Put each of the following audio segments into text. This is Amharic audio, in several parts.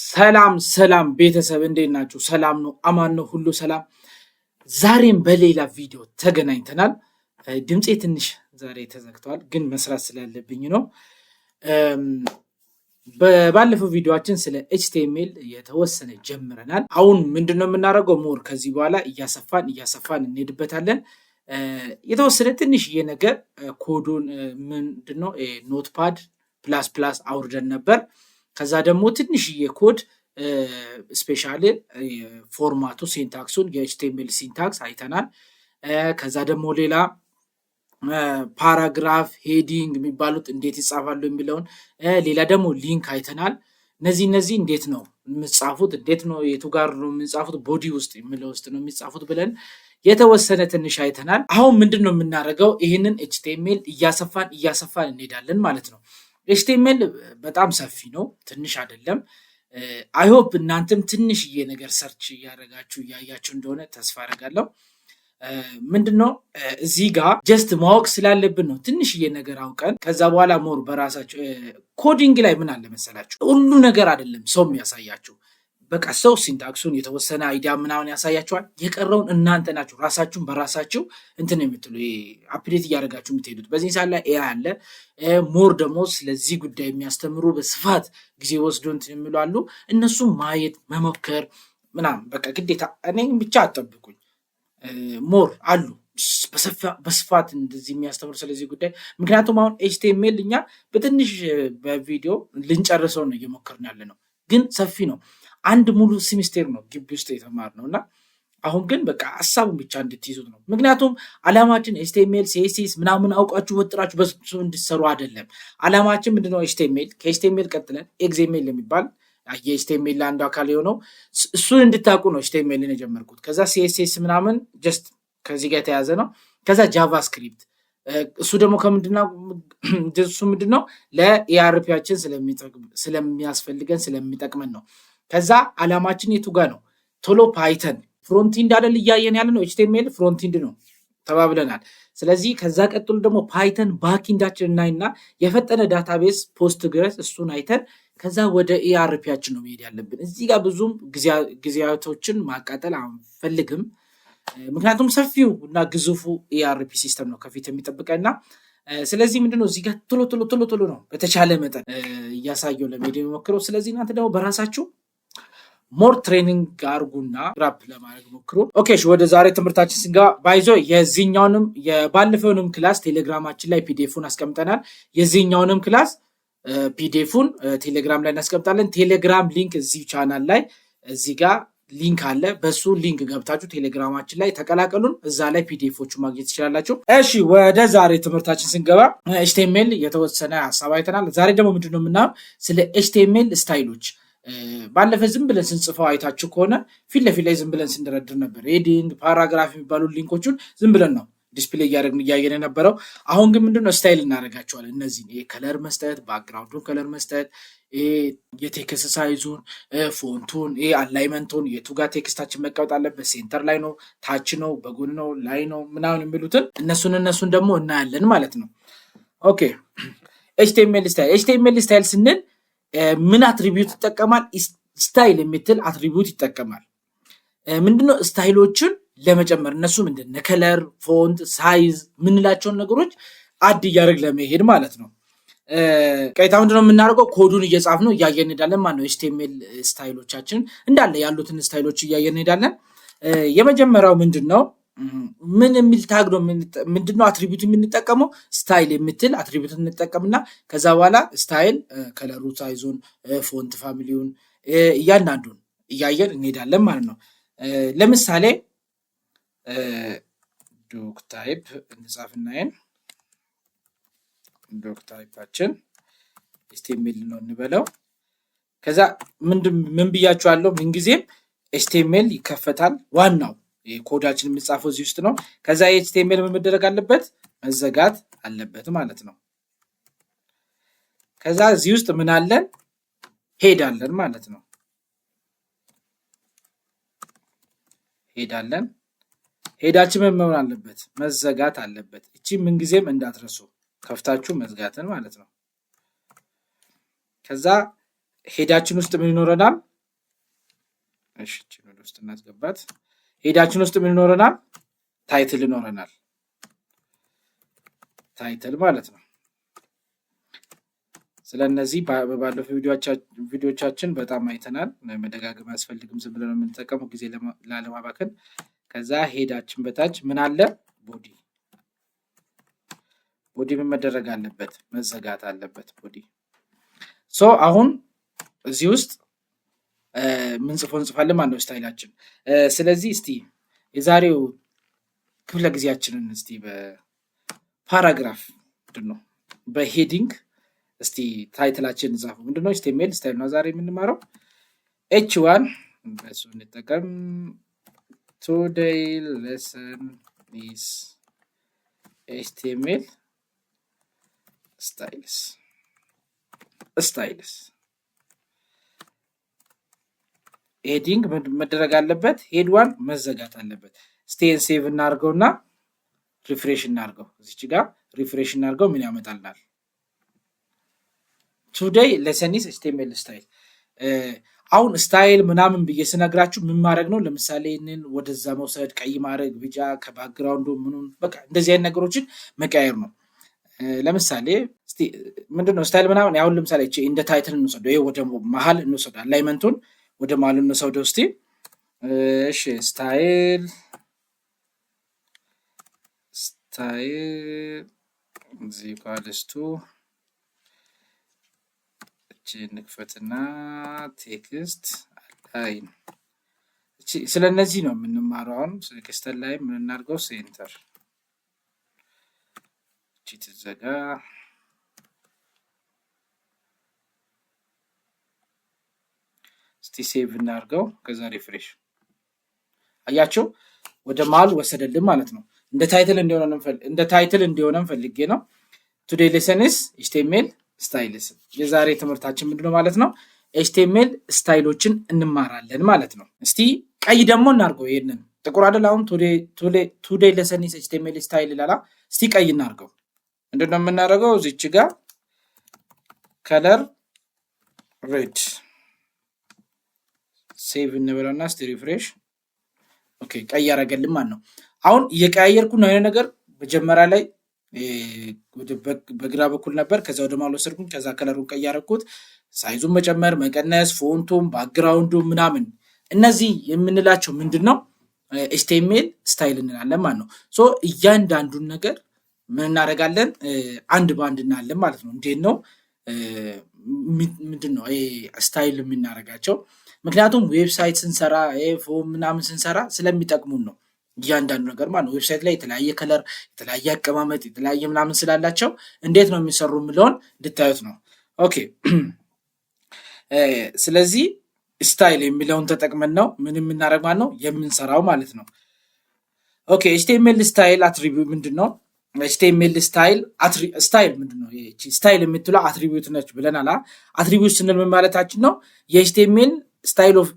ሰላም ሰላም ቤተሰብ እንዴት ናችሁ? ሰላም ነው፣ አማን ነው፣ ሁሉ ሰላም። ዛሬም በሌላ ቪዲዮ ተገናኝተናል። ድምፄ ትንሽ ዛሬ ተዘግቷል፣ ግን መስራት ስላለብኝ ነው። ባለፈው ቪዲዮአችን ስለ ኤችቲኤምኤል የተወሰነ ጀምረናል። አሁን ምንድነው የምናደርገው? ሞር ከዚህ በኋላ እያሰፋን እንሄድበታለን። የተወሰነ ትንሽዬ ነገር ኮዱን ምንድነው ኖትፓድ ፕላስ አውርደን ነበር። ከዛ ደግሞ ትንሽዬ ኮድ ስፔሻሊ ፎርማቱ ሲንታክሱን የኤችቲኤምኤል ሲንታክስ አይተናል። ከዛ ደግሞ ሌላ ፓራግራፍ ሄዲንግ የሚባሉት እንዴት ይጻፋሉ የሚለውን፣ ሌላ ደግሞ ሊንክ አይተናል። እነዚህ እንዴት ነው የምጻፉት፣ እንዴት ነው የቱ ጋር ነው የምጻፉት፣ ቦዲ ውስጥ የሚለው ውስጥ ነው የሚጻፉት ብለን የተወሰነ ትንሽ አይተናል። አሁን ምንድን ነው የምናደርገው? ይህንን ኤችቲኤምኤል እያሰፋን እንሄዳለን ማለት ነው። ኤችቲኤምኤል በጣም ሰፊ ነው፣ ትንሽ አይደለም። አይሆፕ እናንተም ትንሽዬ ነገር ሰርች እያደረጋችሁ እያያችሁ እንደሆነ ተስፋ አደርጋለሁ። ምንድነው እዚህ ጋር ጀስት ማወቅ ስላለብን ነው ትንሽዬ ነገር አውቀን ከዛ በኋላ ሞር በራሳችሁ ኮዲንግ ላይ ምን አለ መሰላችሁ፣ ሁሉ ነገር አይደለም ሰው የሚያሳያችሁ። በቃ ሰው ሲንታክሱን የተወሰነ አይዲያ ምናምን ያሳያችኋል። የቀረውን እናንተ ናችሁ ራሳችሁን በራሳችሁ እንትን የምትሉ አፕዴት እያደረጋችሁ የምትሄዱት። በዚህ ሰዓት ላይ ኤአይ አለ። ሞር ደግሞ ስለዚህ ጉዳይ የሚያስተምሩ በስፋት ጊዜ ወስዶ እንትን የሚሉ አሉ። እነሱም ማየት መሞከር ምናምን በቃ ግዴታ። እኔም ብቻ አጠብቁኝ፣ ሞር አሉ በስፋት እንደዚህ የሚያስተምሩ ስለዚህ ጉዳይ። ምክንያቱም አሁን ኤችቲኤምኤል እኛ በትንሽ በቪዲዮ ልንጨርሰው ነው እየሞከርን ያለ ነው፣ ግን ሰፊ ነው። አንድ ሙሉ ሴሚስቴር ነው ግቢ ውስጥ የተማርነው እና አሁን ግን በቃ ሀሳቡን ብቻ እንድትይዙት ነው። ምክንያቱም አላማችን ኤችቲኤምኤል ሲኤስኤስ ምናምን አውቃችሁ ወጥራችሁ በሱ እንድትሰሩ አይደለም። አላማችን ምንድነው? ኤችቲኤምኤል ከኤችቲኤምኤል ቀጥለን ኤግዜሜል የሚባል የኤችቲኤምኤል አንዱ አካል የሆነው እሱን እንድታውቁ ነው ኤችቲኤምኤልን የጀመርኩት። ከዛ ሲኤስኤስ ምናምን ጀስት ከዚህ ጋር የተያዘ ነው። ከዛ ጃቫስክሪፕት እሱ ደግሞ እሱ ምንድነው ለኢአርፒያችን ስለሚያስፈልገን ስለሚጠቅመን ነው። ከዛ አላማችን የቱ ጋር ነው? ቶሎ ፓይተን ፍሮንቲንድ አይደል እያየን ያለ ነው። ኤችቲኤምኤል ፍሮንቲንድ ነው ተባብለናል። ስለዚህ ከዛ ቀጥሎ ደግሞ ፓይተን ባክኢንዳችን እናይና የፈጠነ ዳታቤዝ ፖስትግረስ እሱን አይተን ከዛ ወደ ኢአርፒያችን ነው መሄድ ያለብን። እዚህ ጋር ብዙም ጊዜያቶችን ማቃጠል አንፈልግም። ምክንያቱም ሰፊው እና ግዙፉ ኢአርፒ ሲስተም ነው ከፊት የሚጠብቀና ስለዚህ ምንድነው እዚህ ጋር ቶሎ ነው በተቻለ መጠን እያሳየው ለመሄድ የሚሞክረው። ስለዚህ እናንተ ደግሞ በራሳችሁ ሞር ትሬኒንግ አርጉና ግራፕ ለማድረግ ሞክሩ። ኦኬ፣ ወደ ዛሬ ትምህርታችን ስንገባ ባይዞ የዚህኛውንም የባለፈውንም ክላስ ቴሌግራማችን ላይ ፒዲኤፉን አስቀምጠናል። የዚህኛውንም ክላስ ፒዲኤፉን ቴሌግራም ላይ እናስቀምጣለን። ቴሌግራም ሊንክ እዚህ ቻናል ላይ እዚህ ጋር ሊንክ አለ። በሱ ሊንክ ገብታችሁ ቴሌግራማችን ላይ ተቀላቀሉን። እዛ ላይ ፒዲኤፎቹ ማግኘት ትችላላችሁ። እሺ፣ ወደ ዛሬ ትምህርታችን ስንገባ ኤችቲኤምኤል የተወሰነ ሀሳብ አይተናል። ዛሬ ደግሞ ምንድነው የምናየው? ስለ ኤችቲኤምኤል ስታይሎች። ባለፈ ዝም ብለን ስንጽፈው አይታችሁ ከሆነ ፊት ለፊት ላይ ዝም ብለን ስንደረድር ነበር። ሄዲንግ፣ ፓራግራፍ የሚባሉ ሊንኮቹን ዝም ብለን ነው ዲስፕሌይ እያየን የነበረው። አሁን ግን ምንድነው ስታይል እናደርጋቸዋለን። እነዚህን ከለር መስጠት፣ ባክግራውንዱን ከለር መስጠት፣ የቴክስት ሳይዙን፣ ፎንቱን፣ አላይመንቱን፣ የቱ ጋር ቴክስታችን መቀመጥ አለበት፣ ሴንተር ላይ ነው፣ ታች ነው፣ በጎን ነው፣ ላይ ነው ምናምን የሚሉትን እነሱን ደግሞ እናያለን ማለት ነው። ኦኬ፣ ኤችቲኤምኤል ስታይል ስንል ምን አትሪቢዩት ይጠቀማል? ስታይል የምትል አትሪቢዩት ይጠቀማል። ምንድነው? ስታይሎችን ለመጨመር እነሱ ምንድን ከለር፣ ፎንት፣ ሳይዝ ምንላቸውን ነገሮች አድ እያደረግ ለመሄድ ማለት ነው። ቀይታ ምንድነው የምናደርገው? ኮዱን እየጻፍ ነው እያየን እንሄዳለን ማለት ነው። ኤችቲኤምኤል ስታይሎቻችን እንዳለ ያሉትን ስታይሎች እያየን እንሄዳለን። የመጀመሪያው ምንድነው? ምን የሚል ታግ ነው? ምንድነው አትሪቢዩት የምንጠቀመው? ስታይል የምትል አትሪቢዩት እንጠቀምና ከዛ በኋላ ስታይል ከለሩ፣ ሳይዙን፣ ፎንት ፋሚሊውን እያንዳንዱን እያየን እንሄዳለን ማለት ነው። ለምሳሌ ዶክ ታይፕ እንጻፍናየን ዶክ ታይፓችን ኤችቲኤምኤል ነው እንበለው። ከዛ ምን ብያችኋለሁ? ምንጊዜም ኤችቲኤምኤል ይከፈታል። ዋናው ኮዳችን የሚጻፈው እዚህ ውስጥ ነው። ከዛ ኤችቲኤምኤል ምን መደረግ አለበት? መዘጋት አለበት ማለት ነው። ከዛ እዚህ ውስጥ ምን አለን? ሄድ አለን ማለት ነው። ሄዳለን። ሄዳችን ምን መሆን አለበት? መዘጋት አለበት። እቺ ምንጊዜም እንዳትረሱ ከፍታችሁ መዝጋትን ማለት ነው። ከዛ ሄዳችን ውስጥ ምን ይኖረናል? እሺ እቺን ወደ ውስጥ እናስገባት። ሄዳችን ውስጥ ምን ይኖረናል? ታይትል ይኖረናል። ታይትል ማለት ነው። ስለነዚህ ባለፈው ቪዲዮቻችን በጣም አይተናል። መደጋገም አያስፈልግም። ዝም ብለን የምንጠቀመው ጊዜ ላለማባከን። ከዛ ሄዳችን በታች ምን አለ? ቦዲ። ቦዲ ምን መደረግ አለበት? መዘጋት አለበት ቦዲ። አሁን እዚህ ውስጥ ምን እንጽፋለን ማለት ነው ስታይላችን። ስለዚህ እስቲ የዛሬው ክፍለ ጊዜያችንን እስቲ በፓራግራፍ ምንድነው በሄዲንግ እስቲ ታይትላችን እንጻፉ። ምንድነው HTML ስታይል ነው ዛሬ የምንማረው። H1 በሱ እንጠቀም። Today lesson is HTML styles ሄዲንግ መደረግ አለበት። ሄድ 1 መዘጋት አለበት። ስቴን ሴቭ እናርገውና ሪፍሬሽ እናርገው። እዚች ጋር ሪፍሬሽ እናርገው ምን ያመጣልናል? ቱዴይ ሌሰን ኢዝ HTML ስታይል። አሁን ስታይል ምናምን ብዬ ስነግራችሁ ምን ማድረግ ነው? ለምሳሌ እንን ወደዛ መውሰድ፣ ቀይ ማድረግ፣ ቢጫ ከባክግራውንዱ ምኑን በቃ እንደዚህ አይነት ነገሮችን መቀየር ነው። ለምሳሌ እስቲ ምንድነው ስታይል ምናምን አሁን ለምሳሌ እቺ እንደ ታይትል እንወስደው። ይሄ ወደ መሃል እንወስደው፣ አላይመንቱን ወደ መሃል እንወስደው እስቲ። እሺ ስታይል እዚህ ኳልስቱ እቺ ንክፈትና ቴክስት አላይን። እቺ ስለነዚህ ነው የምንማረው። አሁን ቴክስት ላይ ምን እናድርገው? ሴንተር እቺ ትዘጋ። እስቲ ሴቭ እናድርገው። ከዛ ሪፍሬሽ። አያችሁ ወደ መሃል ወሰደልን ማለት ነው። እንደ ታይትል እንዲሆነም ፈልጌ ነው። ቱዴይ ሌሰን ኢዝ HTML ስታይልስ። የዛሬ ትምህርታችን ምንድነው ማለት ነው? HTML ስታይሎችን እንማራለን ማለት ነው። እስቲ ቀይ ደግሞ እናርገው። ይሄንን ጥቁር አይደል? አሁን ቱዴይ ሌሰን ኢዝ HTML ስታይል ላላ። እስቲ ቀይ እናርገው። ምንድነው የምናደርገው? እዚች ጋር ከለር ሬድ ሴቭ እንበለውና እስቲ ሪፍሬሽ። ኦኬ ቀይ ያረጋልን ማለት ነው። አሁን እየቀያየርኩ ነው የሆነ ነገር መጀመሪያ ላይ በግራ በኩል ነበር፣ ከዛ ወደ መሃል ወሰድኩኝ፣ ከዛ ከለሩን ቀይ ያረኩት። ሳይዙን መጨመር፣ መቀነስ፣ ፎንቱም ባክግራውንዱ ምናምን እነዚህ የምንላቸው ምንድነው HTML ስታይል እንላለን ማለት ነው። እያንዳንዱን ነገር ምን እናደርጋለን? አንድ ባንድ እናለን ማለት ነው። እንዴት ነው ምንድነው ስታይል የምናደርጋቸው? ምክንያቱም ዌብሳይት ስንሰራ ፎርም ምናምን ስንሰራ ስለሚጠቅሙን ነው። እያንዳንዱ ነገር ማለት ነው። ዌብሳይት ላይ የተለያየ ከለር፣ የተለያየ አቀማመጥ፣ የተለያየ ምናምን ስላላቸው እንዴት ነው የሚሰሩ የሚለውን እንድታዩት ነው። ኦኬ ስለዚህ ስታይል የሚለውን ተጠቅመን ነው ምን የምናደርግ ማለት ነው የምንሰራው ማለት ነው። ኦኬ HTML ስታይል አትሪቢዩት ምንድነው? HTML ስታይል ምንድነው? ስታይል የምትለው አትሪቢዩት ነች ብለናል። አትሪቢዩት ስንል ምን ማለታችን ነው? የHTML ስታይል ኦፍ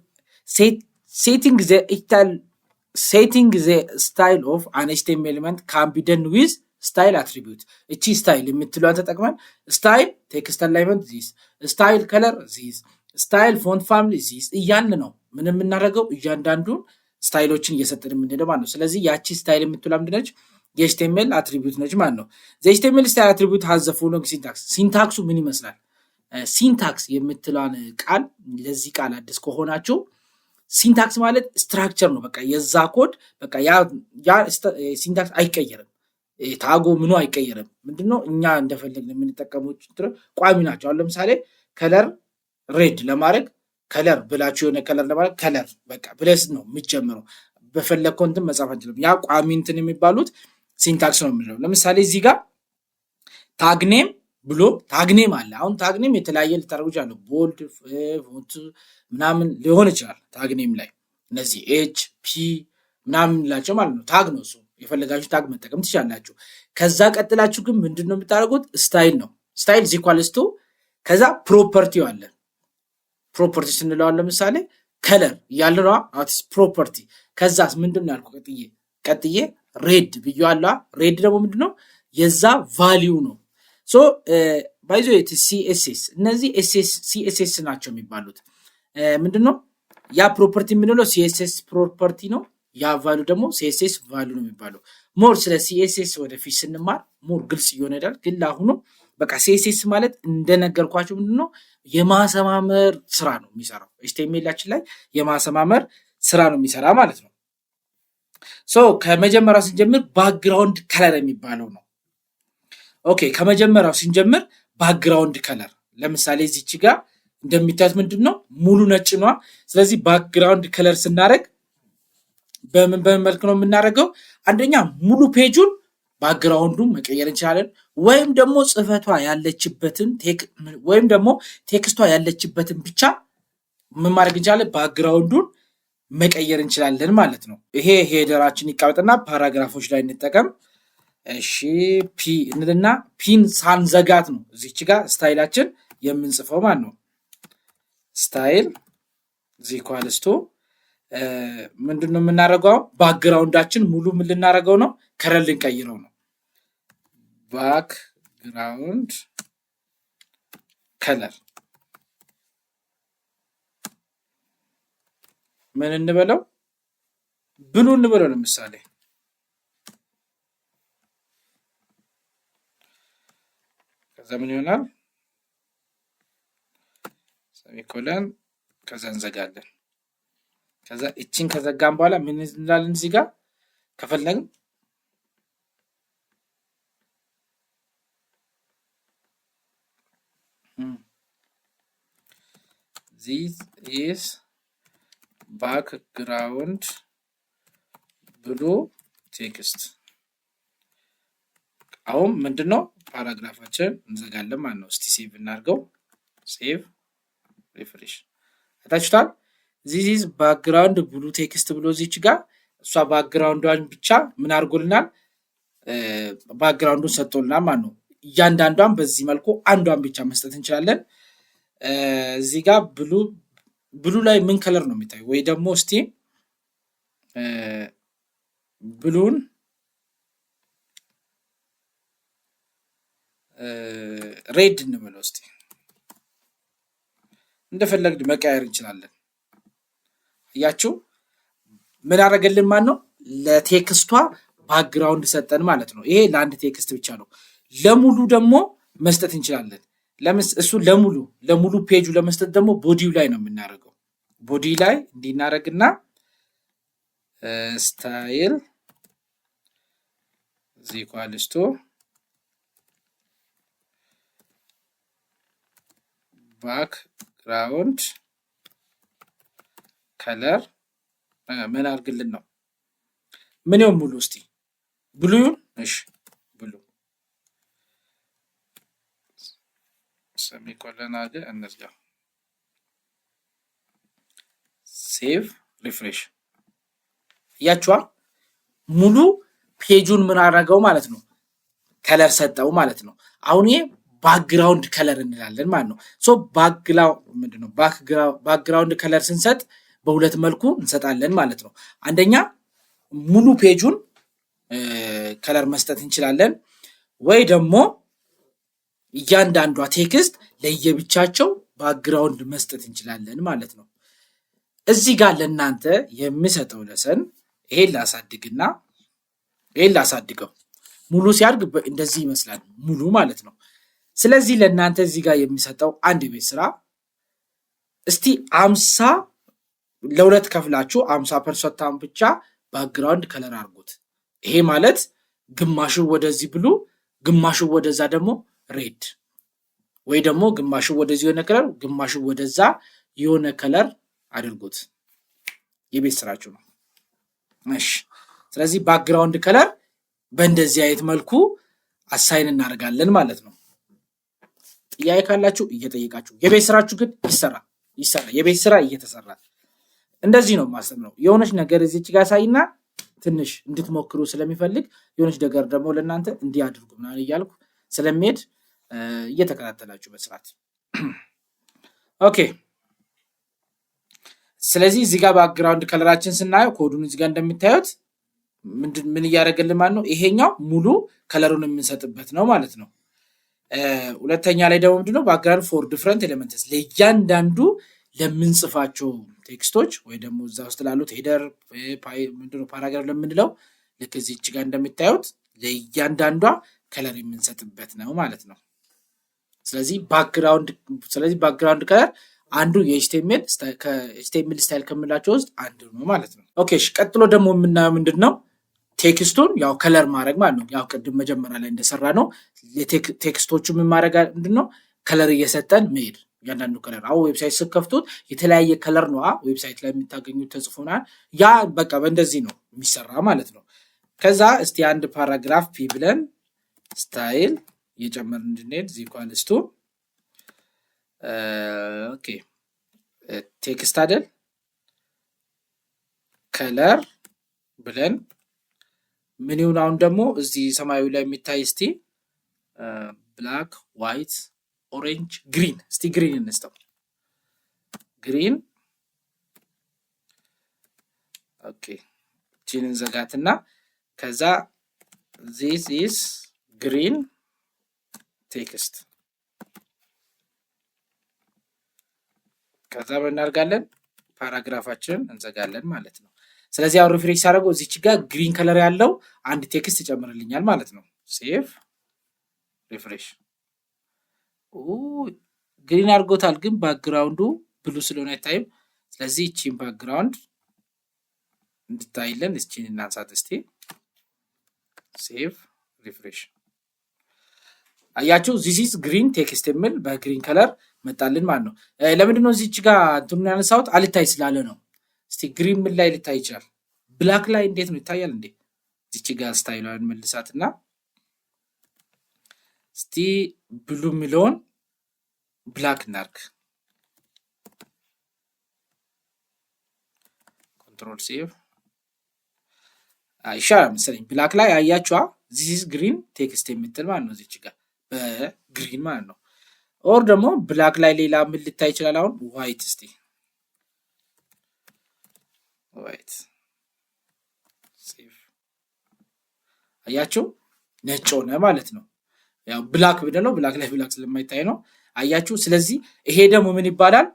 setting the style of an HTML element can be done with style attribute። እቺ ስታይል የምትለዋን ተጠቅመን ስታይል ቴክስት አላይመንት ዚስ፣ ስታይል ከለር ዚስ፣ ስታይል ፎንት ፋሚሊ ዚስ እያልን ነው ምን የምናደርገው እያንዳንዱን ስታይሎችን እየሰጠን የምንሄደው ማለት ነው። ስለዚህ ያቺ ስታይል የምትለዋ ምንድን ነች? የHTML አትሪቢዩት ነች ማለት ነው። HTML ስታይል አትሪቢዩት has the following syntax። ሲንታክሱ ምን ይመስላል? ሲንታክስ የምትለዋን ቃል ለዚህ ቃል አዲስ ከሆናችሁ ሲንታክስ ማለት ስትራክቸር ነው። በቃ የዛ ኮድ በቃ ያ ሲንታክስ አይቀየርም። ታጎ ምኑ አይቀየርም። ምንድነው እኛ እንደፈለግን የምንጠቀመው ቋሚ ናቸው። አሁን ለምሳሌ ከለር ሬድ ለማድረግ ከለር ብላችሁ የሆነ ከለር ለማድረግ ከለር በቃ ብለስ ነው የምትጀምረው። በፈለግከው እንትን መጻፍ አንችልም። ያ ቋሚ እንትን የሚባሉት ሲንታክስ ነው የምንለው። ለምሳሌ እዚህ ጋር ታግኔም ብሎ ታግኔም አለ። አሁን ታግኔም የተለያየ ልታደርጉ ይችላል። ቦልድ ፎንት ምናምን ሊሆን ይችላል። ታግኔም ላይ እነዚህ HP ምናምን ላቸው ማለት ነው። ታግ ነው እሱ። የፈለጋችሁ ታግ መጠቀም ትችላላችሁ። ከዛ ቀጥላችሁ ግን ምንድነው የምታደርጉት? ስታይል ነው። ስታይል ዚኳልስቱ ከዛ ፕሮፐርቲው አለ። ፕሮፐርቲ ስንለዋል ለምሳሌ ከለር ያለዋ አትስ ፕሮፐርቲ። ከዛስ ምንድነው ያልኩ ቀጥዬ ሬድ ብዬዋለሁ። ሬድ ደግሞ ምንድነው የዛ ቫልዩ ነው። ባይዞ CSS እነዚህ CSS ናቸው የሚባሉት። ምንድነው ያ ፕሮፐርቲ የምንለው ሲኤስኤስ ፕሮፐርቲ ነው። ያ ቫሉ ደግሞ ሲኤስኤስ ቫሉ ነው የሚባለው። ሞር ስለ ሲኤስኤስ ወደፊት ስንማር ሞር ግልጽ እየሆነ ይሄዳል። ግን ለአሁኑ በቃ ሲኤስኤስ ማለት እንደነገርኳችሁ ምንድነው የማሰማመር ስራ ነው የሚሰራው። ኤችቲኤምኤላችን ላይ የማሰማመር ስራ ነው የሚሰራ ማለት ነው። ሶ ከመጀመሪያው ስንጀምር ባክግራውንድ ከለር የሚባለው ነው። ኦኬ ከመጀመሪያው ስንጀምር ባክግራውንድ ከለር ለምሳሌ እዚች ጋር እንደሚታዩት ምንድነው ሙሉ ነጭ ነው። ስለዚህ ባክግራውንድ ከለር ስናደርግ በምን መልክ ነው የምናደርገው? አንደኛ ሙሉ ፔጁን ባክግራውንዱን መቀየር እንችላለን። ወይም ደግሞ ጽፈቷ ያለችበትን ወይም ደግሞ ቴክስቷ ያለችበትን ብቻ ምን ማድረግ እንችላለን? ባክግራውንዱን መቀየር እንችላለን ማለት ነው። ይሄ ሄደራችን ይቀመጥና ፓራግራፎች ላይ እንጠቀም። እሺ ፒ እንልና ፒን ሳንዘጋት ነው እዚች ጋር ስታይላችን የምንጽፈው ማለት ነው። ስታይል ዚኳልስቱ ምንድነው የምናደርገው? ባክግራውንዳችን ሙሉ ምን ልናደርገው ነው? ከለር ልንቀይረው ነው። ባክግራውንድ ከለር ምን እንበለው? ብሉ እንበለው ለምሳሌ። ከዛ ምን ይሆናል? ሰሚኮለን ከዛ እንዘጋለን። ከዛ እቺን ከዘጋን በኋላ ምን እንላለን? እዚህ ጋር ከፈለግን this is background blue text። አሁን ምንድነው ፓራግራፋችን እንዘጋለን ማለት ነው። እስቲ ሴቭ እናድርገው። ሴቭ ሪፍሬሽ አታችሁታል። this is background blue text ብሎ እዚች ጋር እሷ ባክግራውንዷን ብቻ ምን አድርጎልናል? ባክግራውንዱን ሰጥቶልናል ማለት ነው። እያንዳንዷን በዚህ መልኩ አንዷን ብቻ መስጠት እንችላለን። እዚህ ጋር ብሉ ላይ ምን ከለር ነው የሚታየው? ወይ ደግሞ እስቲ ብሉን ሬድ እንበለው እስቲ። እንደፈለግን መቀየር እንችላለን። እያችሁ ምን አደረገልን ማለት ነው? ለቴክስቷ ባክግራውንድ ሰጠን ማለት ነው። ይሄ ለአንድ ቴክስት ብቻ ነው። ለሙሉ ደግሞ መስጠት እንችላለን። እሱ ለሙሉ ፔጁ ለመስጠት ደግሞ ቦዲው ላይ ነው የምናደርገው። ቦዲ ላይ እንዲናረግና ስታይል ዚኳልስቶ ባክግራውንድ ከለር ምን አድርግልን ነው? ምን ይሁን ሙሉ እስቲ ብሉን። እሺ ብሉ ሰሚኮለን አለ እንዝጋ። ሴቭ ሪፍሬሽ። ያቻ ሙሉ ፔጁን ምን አደረገው ማለት ነው? ከለር ሰጠው ማለት ነው። አሁን ይሄ ባክግራውንድ ከለር እንላለን ማለት ነው። ሶ ባክግራውንድ ከለር ስንሰጥ በሁለት መልኩ እንሰጣለን ማለት ነው። አንደኛ ሙሉ ፔጁን ከለር መስጠት እንችላለን፣ ወይ ደግሞ እያንዳንዷ ቴክስት ለየብቻቸው ባክግራውንድ መስጠት እንችላለን ማለት ነው። እዚህ ጋር ለእናንተ የምሰጠው ለሰን ይሄን ላሳድግና ይሄን ላሳድገው። ሙሉ ሲያድግ እንደዚህ ይመስላል ሙሉ ማለት ነው። ስለዚህ ለእናንተ እዚህ ጋር የሚሰጠው አንድ ቤት ስራ እስቲ 50 ለሁለት ከፍላችሁ 50% ብቻ ባክግራውንድ ከለር አድርጉት። ይሄ ማለት ግማሹ ወደዚህ ብሉ፣ ግማሹ ወደዛ ደግሞ ሬድ፣ ወይ ደግሞ ግማሹ ወደዚህ የሆነ ከለር፣ ግማሹ ወደዛ የሆነ ከለር አድርጉት። የቤት ስራችሁ ነው። እሺ፣ ስለዚህ ባክግራውንድ ከለር በእንደዚህ አይነት መልኩ አሳይን እናደርጋለን ማለት ነው። ጥያቄ ካላችሁ እየጠየቃችሁ፣ የቤት ስራችሁ ግን ይሰራ። የቤት ስራ እየተሰራ እንደዚህ ነው ማስተምረው። የሆነች ነገር እዚች ጋር ሳይና ትንሽ እንድትሞክሩ ስለሚፈልግ የሆነች ነገር ደግሞ ለእናንተ እንዲያድርጉ ምናምን እያልኩ ስለሚሄድ እየተከታተላችሁ በስርዓት ኦኬ። ስለዚህ እዚህ ጋር ባክግራውንድ ከለራችን ስናየው ኮዱን እዚህ ጋር እንደምታዩት ምን እያደረገልን ማለት ነው? ይሄኛው ሙሉ ከለሩን የምንሰጥበት ነው ማለት ነው። ሁለተኛ ላይ ደግሞ ምንድነው? ባክግራውንድ ፎር ዲፍረንት ኤሌመንትስ፣ ለእያንዳንዱ ለምንጽፋቸው ቴክስቶች ወይ ደግሞ እዛ ውስጥ ላሉት ሄደር ምንድነው ፓራግራፍ ለምንለው ልክ እዚች ጋር እንደምታዩት ለእያንዳንዷ ከለር የምንሰጥበት ነው ማለት ነው። ስለዚህ ባክግራውንድ ከለር አንዱ የኤችቲኤምኤል ስታይል ከምላቸው ውስጥ አንዱ ነው ማለት ነው። ኦኬ ቀጥሎ ደግሞ የምናየው ምንድነው ቴክስቱን ያው ከለር ማድረግ ማለት ነው። ያው ቅድም መጀመሪያ ላይ እንደሰራ ነው ቴክስቶቹ ምን ማድረግ ምንድነው ከለር እየሰጠን መሄድ። እያንዳንዱ ከለር ዌብሳይት ስትከፍቱት የተለያየ ከለር ነው ዌብሳይት ላይ የምታገኙት ተጽፎናል። ያ በቃ በእንደዚህ ነው የሚሰራ ማለት ነው። ከዛ እስቲ አንድ ፓራግራፍ ፒ ብለን ስታይል እየጨመርን እንድንሄድ ዚኳልስቱ ኦኬ ቴክስት አይደል ከለር ብለን ምን ይሁን አሁን ደግሞ እዚህ ሰማያዊ ላይ የሚታይ እስቲ ብላክ ዋይት ኦሬንጅ ግሪን እስቲ ግሪን እንስተው ግሪን ኦኬ ቺንን ዘጋትና ከዛ this is green text ከዛ እናደርጋለን ፓራግራፋችንን እንዘጋለን ማለት ነው። ስለዚህ አሁን ሪፍሬሽ አድርገው እዚች ጋር ግሪን ከለር ያለው አንድ ቴክስት ይጨምርልኛል ማለት ነው። ሴቭ ሪፍሬሽ ግሪን አድርጎታል፣ ግን ባክግራውንዱ ብሉ ስለሆነ አይታይም። ስለዚህ እቺን ባክግራውንድ እንድታይለን እቺን እናንሳት እስቲ። ሴቭ ሪፍሬሽ አያችሁ this is green text የሚል በግሪን ከለር መጣልን ማለት ነው። ለምንድን ነው እዚች ጋር እንትኑን ያነሳሁት? አልታይ ስላለ ነው። እስቲ ግሪን ምን ላይ ልታይ ይችላል? ብላክ ላይ እንዴት ነው ይታያል እንዴ? እዚች ጋር ስታይሏን መልሳትና እስቲ ብሉ የሚለውን ብላክ እናርግ። ኮንትሮል ሴቭ ይሻላል መሰለኝ። ብላክ ላይ አያችኋ this is green text የምትል ማለት ነው እዚች ጋር በግሪን ማለት ነው። ኦር ደግሞ ብላክ ላይ ሌላ ምን ልታይ ይችላል? አሁን ዋይት እስቲ ዋይት ሴቭ አያችሁ ነጭ ሆነ ማለት ነው። ያው ብላክ ብደለው ብላክ ላይ ብላክ ስለማይታይ ነው። አያችሁ። ስለዚህ ይሄ ደግሞ ምን ይባላል?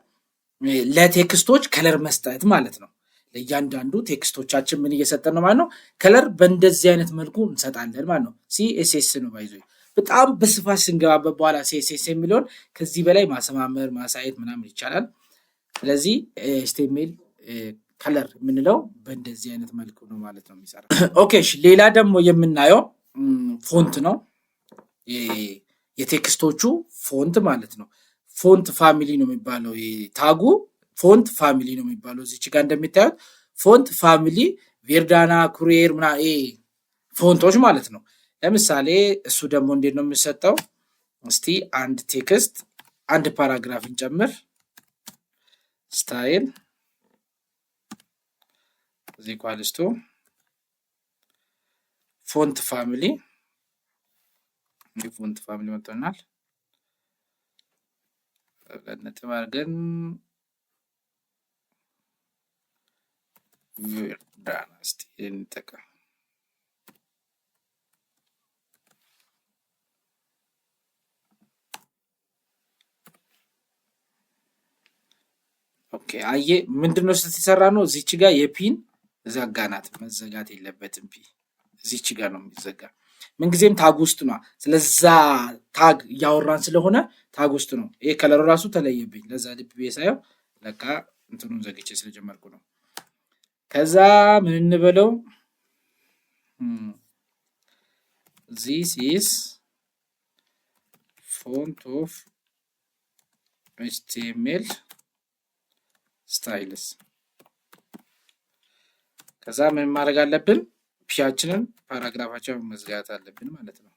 ለቴክስቶች ከለር መስጠት ማለት ነው። ለእያንዳንዱ ቴክስቶቻችን ምን እየሰጠን ነው ማለት ነው? ከለር በእንደዚህ አይነት መልኩ እንሰጣለን ማለት ነው። ሲኤስኤስ ነው ባይዞ በጣም በስፋት ስንገባበት በኋላ ሲኤስኤስ የሚለውን ከዚህ በላይ ማሰማመር ማሳየት ምናምን ይቻላል። ስለዚህ ኤችቲኤምኤል ከለር የምንለው በእንደዚህ አይነት መልኩ ነው ማለት ነው የሚሰራው። ኦኬ ሌላ ደግሞ የምናየው ፎንት ነው። የቴክስቶቹ ፎንት ማለት ነው። ፎንት ፋሚሊ ነው የሚባለው። ታጉ ፎንት ፋሚሊ ነው የሚባለው። እዚች ጋር እንደሚታዩት ፎንት ፋሚሊ ቬርዳና ኩሪየር ምና ፎንቶች ማለት ነው። ለምሳሌ እሱ ደግሞ እንዴት ነው የሚሰጠው? እስቲ አንድ ቴክስት አንድ ፓራግራፍ እንጨምር። ስታይል ዚኳልስቱ ፎንት ፋሚሊ ፎንት ፋሚሊ መጥቶናል። ነጥብ አድርገን ቬርዳና እስቲ እንጠቀም። ኦኬ አየ ምንድነው ስትሰራ ነው? እዚች ጋር የፒን ዘጋናት፣ መዘጋት የለበትም። ፒ እዚች ጋር ነው የሚዘጋ። ምንጊዜም ታግ ውስጥ ነው። ስለዛ ታግ እያወራን ስለሆነ ታግ ውስጥ ነው። ይሄ ከለሩ ራሱ ተለየብኝ። ለዛ ልብ ሳየው ለካ እንትኑን ዘግቼ ስለጀመርኩ ነው። ከዛ ምን እንበለው? this is font of HTML styles። ከዛ ምን ማድረግ አለብን? ፒያችንን ፓራግራፋችንን መዝጋት አለብን ማለት ነው።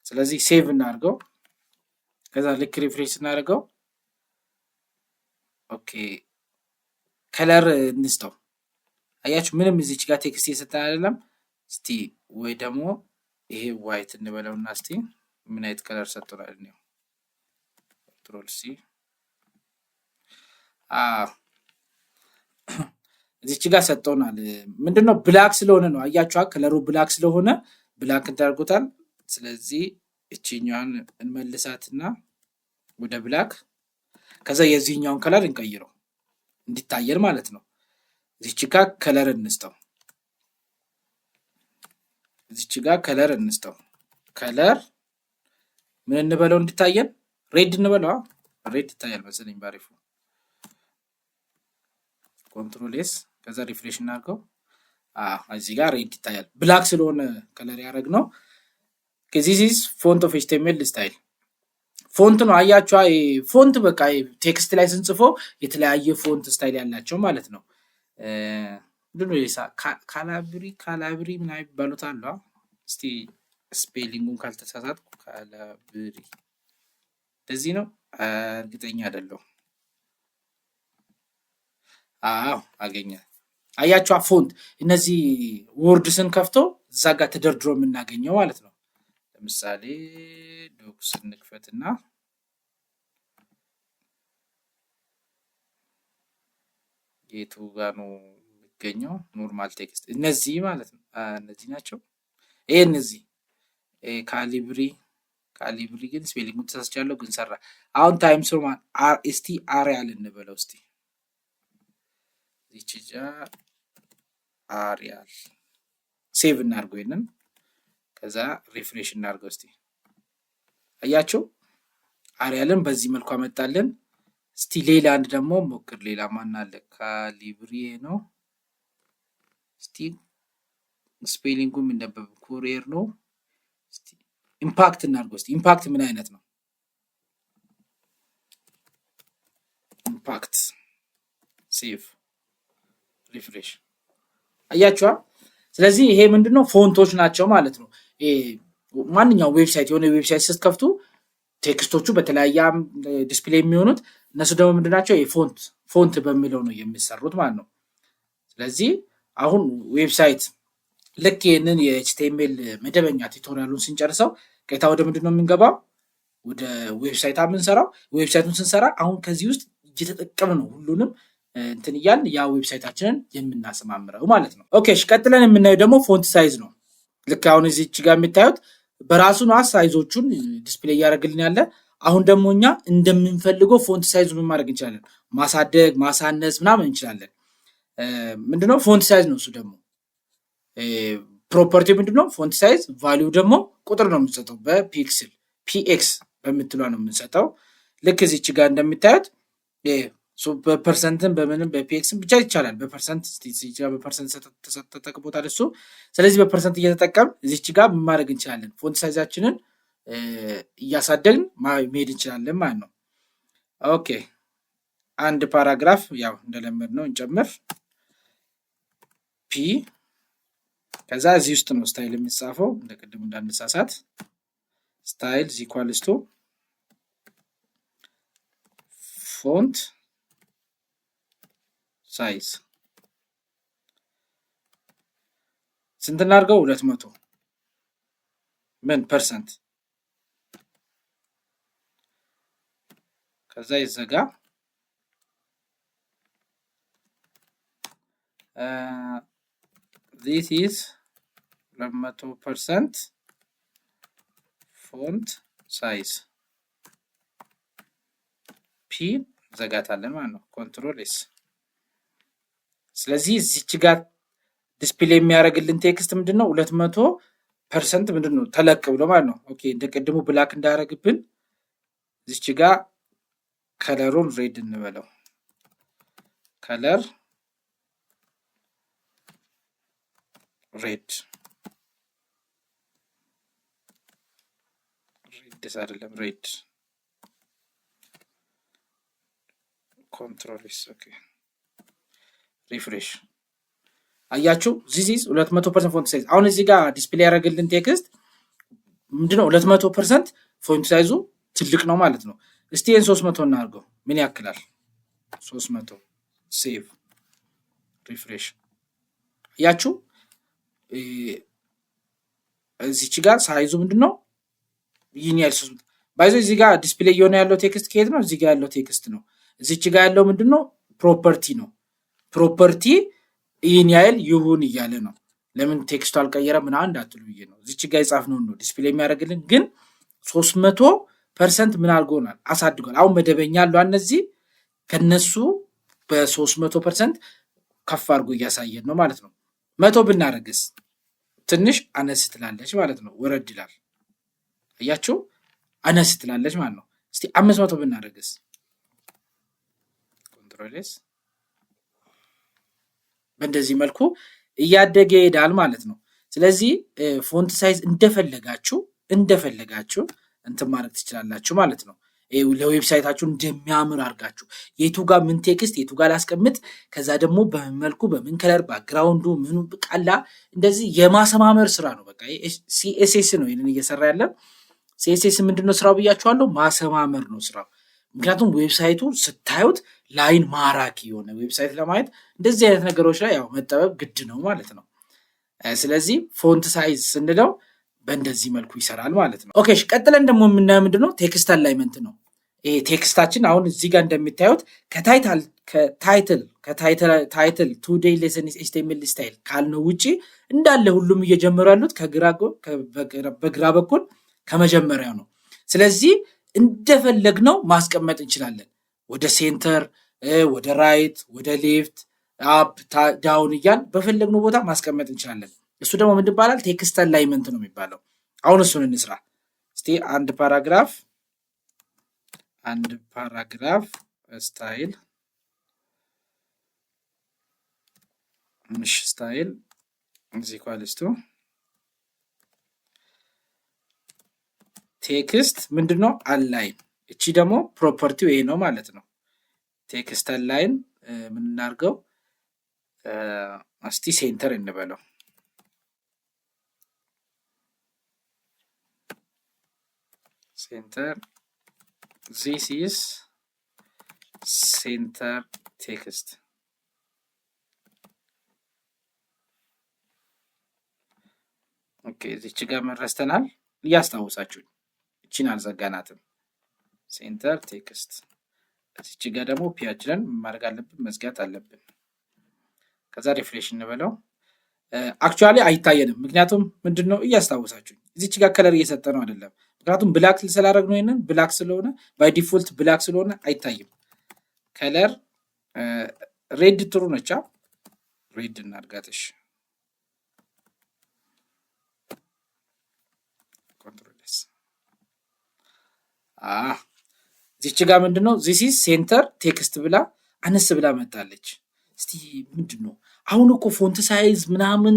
ስለዚህ ሴቭ እናድርገው። ከዛ ልክ ሪፍሬሽ እናድርገው። ኦኬ ከለር እንስተው። አያችሁ ምንም እዚች ጋር ቴክስት እየሰጠን አይደለም። እስቲ ወይ ደግሞ ይሄ ዋይት እንበለውና እስቲ ምን አይነት ከለር ሰጥቶናል ነው። ኮንትሮል ሲ እዚች ጋር ሰጥቶናል። ምንድነው? ብላክ ስለሆነ ነው። አያችሁ ከለሩ ብላክ ስለሆነ ብላክ እንታርጉታል። ስለዚህ እቺኛዋን እንመልሳትና ወደ ብላክ። ከዛ የዚህኛውን ከለር እንቀይረው እንዲታየን ማለት ነው። እዚች ጋር ከለር እንስጠው። እዚች ጋር ከለር እንስጠው። ከለር ምን እንበለው እንዲታየን? ሬድ እንበለው። ሬድ ይታያል መሰለኝ ባሪፉ። ኮንትሮል ኤስ ከዛ ሪፍሬሽ እናድርገው። እዚህ ጋር ሬድ ይታያል። ብላክ ስለሆነ ከለር ያደረግነው። ዚስ ፎንት ኦፍ ኤችቲኤምኤል ስታይል ፎንት ነው። አያችሁ ፎንት በቃ ቴክስት ላይ ስንጽፎ የተለያየ ፎንት ስታይል ያላቸው ማለት ነው። ካላብሪ ምን ይባሉት አለ። እስቲ ስፔሊንጉን ካልተሳሳትኩ ካላብሪ እንደዚህ ነው። እርግጠኛ አይደለሁ። አገኘ። አያችሁ ፎንት እነዚህ ወርድስን ከፍቶ እዛ ጋር ተደርድሮ የምናገኘው ማለት ነው። ለምሳሌ ዶክስ እንክፈትና የቱ ጋር ነው የሚገኘው? ኖርማል ቴክስት እነዚህ ማለት ነው። እነዚህ ናቸው። እነዚህ ካሊብሪ ግን ስፔሊንጉን ተሳስቻለሁ፣ ግን ሰራ። አሁን ታይምስ ሮማን እስቲ አሪያል እንበለው። እስቲ ይችጃ አሪያል ሴቭ እናድርገው ይሄንን። ከዛ ሪፍሬሽ እናድርገው እስቲ። አያችሁ አሪያልን በዚህ መልኩ አመጣልን። እስቲ ሌላ አንድ ደግሞ ሞክር። ሌላ ማን አለ? ካሊብሪ ነው። እስቲ ስፔሊንጉም እንደበብ ኩሪየር ነው። እስቲ ኢምፓክት እናድርገው እስቲ። ኢምፓክት ምን አይነት ነው? ኢምፓክት ሴቭ ሪፍሬሽ። አያችኋ። ስለዚህ ይሄ ምንድነው? ፎንቶች ናቸው ማለት ነው። ማንኛውም ዌብሳይት የሆነ ዌብሳይት ስትከፍቱ ቴክስቶቹ በተለያየ ዲስፕሌይ የሚሆኑት እነሱ ደግሞ ምንድናቸው? ፎንት በሚለው ነው የሚሰሩት ማለት ነው። ስለዚህ አሁን ዌብሳይት ልክ ይህንን የኤችቲኤምኤል መደበኛ ቱቶሪያሉን ስንጨርሰው ቀጥታ ወደ ምንድነው የምንገባው? ወደ ዌብሳይት የምንሰራው። ዌብሳይቱን ስንሰራ አሁን ከዚህ ውስጥ እየተጠቀምን ነው ሁሉንም እንትን እያልን ያ ዌብሳይታችንን የምናሰማምረው ማለት ነው። ኦኬ ቀጥለን የምናየው ደግሞ ፎንት ሳይዝ ነው። ልክ አሁን እዚች ጋር የምታዩት በራሱ ነው ሳይዞቹን ዲስፕሌይ እያደረግልን ያለ። አሁን ደግሞ እኛ እንደምንፈልገው ፎንት ሳይዝ ምን ማድረግ እንችላለን? ማሳደግ፣ ማሳነስ ምናምን እንችላለን። ምንድነው ፎንት ሳይዝ ነው። እሱ ደግሞ ፕሮፐርቲ ምንድነው? ፎንት ሳይዝ ቫሊዩ ደግሞ ቁጥር ነው የምንሰጠው። በፒክስል ፒኤክስ በምትሏ ነው የምንሰጠው። ልክ እዚች ጋር እንደምታዩት በፐርሰንትን በምንም በፒኤክስም ብቻ ይቻላል። በፐርሰንት ተጠቅሞታል እሱ። ስለዚህ በፐርሰንት እየተጠቀም እዚች ጋር ምን ማድረግ እንችላለን? ፎንት ሳይዛችንን እያሳደግን መሄድ እንችላለን ማለት ነው። ኦኬ አንድ ፓራግራፍ ያው እንደለመድ ነው እንጨምር። ፒ ከዛ እዚህ ውስጥ ነው ስታይል የሚጻፈው። እንደቅድም እንዳንሳሳት ስታይል ኢኳልስ ቱ ፎንት ሳይዝ ስንት እናድርገው? 200 ምን ፐርሰንት። ከዛ ይዘጋ። this is 200% ፎንት ሳይዝ ፒ ዘጋታለን ማለት ነው። ኮንትሮል ኤስ። ስለዚህ እዚች ጋር ዲስፕሌይ የሚያደርግልን ቴክስት ምንድነው? 200% ምንድነው? ተለቅ ብሎ ማለት ነው። ኦኬ እንደቀድሞ ብላክ እንዳያደርግብን እዚች ጋር ከለሩን ሬድ እንበለው። ከለር ሬድ አይደለም ሬድ። ኮንትሮል ኤስ። ኦኬ ሪፍሬሽ። አያችሁ ዚስ ኢዝ 200% ፎንት ሳይዝ። አሁን እዚህ ጋር ዲስፕሌይ ያደርግልን ቴክስት ምንድነው? 200% ፎንት ሳይዙ ትልቅ ነው ማለት ነው። እስቲ ይሄን 300 እናድርገው። ምን ያክላል? 300 ሴቭ ሪፍሬሽ። አያችሁ እዚች ጋር ሳይዙ ምንድነው? ይህን ያህል 300 ባይዞ እዚህ ጋር ዲስፕሌይ እየሆነ ያለው ቴክስት ከየት ነው? እዚህ ጋር ያለው ቴክስት ነው። እዚች ጋር ያለው ምንድነው? ፕሮፐርቲ ነው። ፕሮፐርቲ ይህን ያህል ይሁን እያለ ነው። ለምን ቴክስቱ አልቀየረ ምናምን እንዳትሉ ብዬ ነው። እዚች ጋር የጻፍነው ነው ዲስፕሌይ የሚያደርግልን። ግን 300% ምን አድርጎናል? አሳድጓል። አሁን መደበኛ ያለው እነዚህ ከነሱ በ300% ከፍ አድርጎ እያሳየን ነው ማለት ነው። 100 ብናደርግስ ትንሽ አነስ ትላለች ማለት ነው። ወረድ ይላል። አያችሁ አነስ ትላለች ማለት ነው። እስቲ 500 ብናደርግስ ኮንትሮልስ በእንደዚህ መልኩ እያደገ ይሄዳል ማለት ነው። ስለዚህ ፎንት ሳይዝ እንደፈለጋችሁ እንትን ማድረግ ትችላላችሁ ማለት ነው። ለዌብሳይታችሁ እንደሚያምር አድርጋችሁ የቱ ጋር ምን ቴክስት የቱ ጋር ላስቀምጥ፣ ከዛ ደግሞ በምን መልኩ በምን ከለር ባክግራውንዱ ምኑ ቃላ እንደዚህ የማሰማመር ስራ ነው። በቃ ሲኤስኤስ ነው ይሄንን እየሰራ ያለ። ሲኤስኤስ ምንድነው ስራው ብያችኋለሁ፣ ማሰማመር ነው ስራው። ምክንያቱም ዌብሳይቱ ስታዩት ላይን ማራኪ የሆነ ዌብሳይት ለማየት እንደዚህ አይነት ነገሮች ላይ ያው መጠበብ ግድ ነው ማለት ነው። ስለዚህ ፎንት ሳይዝ ስንለው በእንደዚህ መልኩ ይሰራል ማለት ነው። ኦኬ ቀጥለን ደግሞ የምናየው ምንድነው ቴክስት አላይመንት ነው። ይሄ ቴክስታችን አሁን እዚህ ጋር እንደሚታዩት ከታይትል ቱዴይ ሌሰን ኤችቲኤምኤል ስታይል ካልነው ውጪ እንዳለ ሁሉም እየጀመሩ ያሉት በግራ በኩል ከመጀመሪያው ነው። ስለዚህ እንደፈለግነው ማስቀመጥ እንችላለን። ወደ ሴንተር፣ ወደ ራይት፣ ወደ ሌፍት፣ አፕ ዳውን እያል በፈለግነው ቦታ ማስቀመጥ እንችላለን። እሱ ደግሞ ምን ይባላል? ቴክስት አላይመንት ነው የሚባለው። አሁን እሱን እንስራ እስቲ። አንድ ፓራግራፍ ስታይል ስታይል ኢኳልስ ቱ ቴክስት ምንድነው? አላይን። እቺ ደግሞ ፕሮፐርቲው ይሄ ነው ማለት ነው። ቴክስት አላይን ምን እናድርገው እስቲ ሴንተር እንበለው። ሴንተር this is ሴንተር ቴክስት። ኦኬ እዚች ጋር መረስተናል እያስታውሳችሁ፣ እቺን አልዘጋናትም። ሴንተር ቴክስት። እዚች ጋር ደግሞ ፒያችንን ማድረግ አለብን፣ መዝጋት አለብን። ከዛ ሪፍሬሽ እንበለው። አክቹአሊ አይታየንም፣ ምክንያቱም ምንድነው እያስታውሳችሁ እዚች ጋር ከለር እየሰጠ ነው አይደለም። ምክንያቱም ብላክ ስላደረግ ነው፣ ይሄንን ብላክ ስለሆነ ባይ ዲፎልት ብላክ ስለሆነ አይታይም። ከለር ሬድ ትሩ ነቻ፣ ሬድ እናድርጋትሽ። ኮንትሮልስ እዚች ጋር ምንድነው this is ሴንተር ቴክስት ብላ አነስ ብላ መጣለች። እስቲ ምንድነው አሁን እኮ ፎንት ሳይዝ ምናምን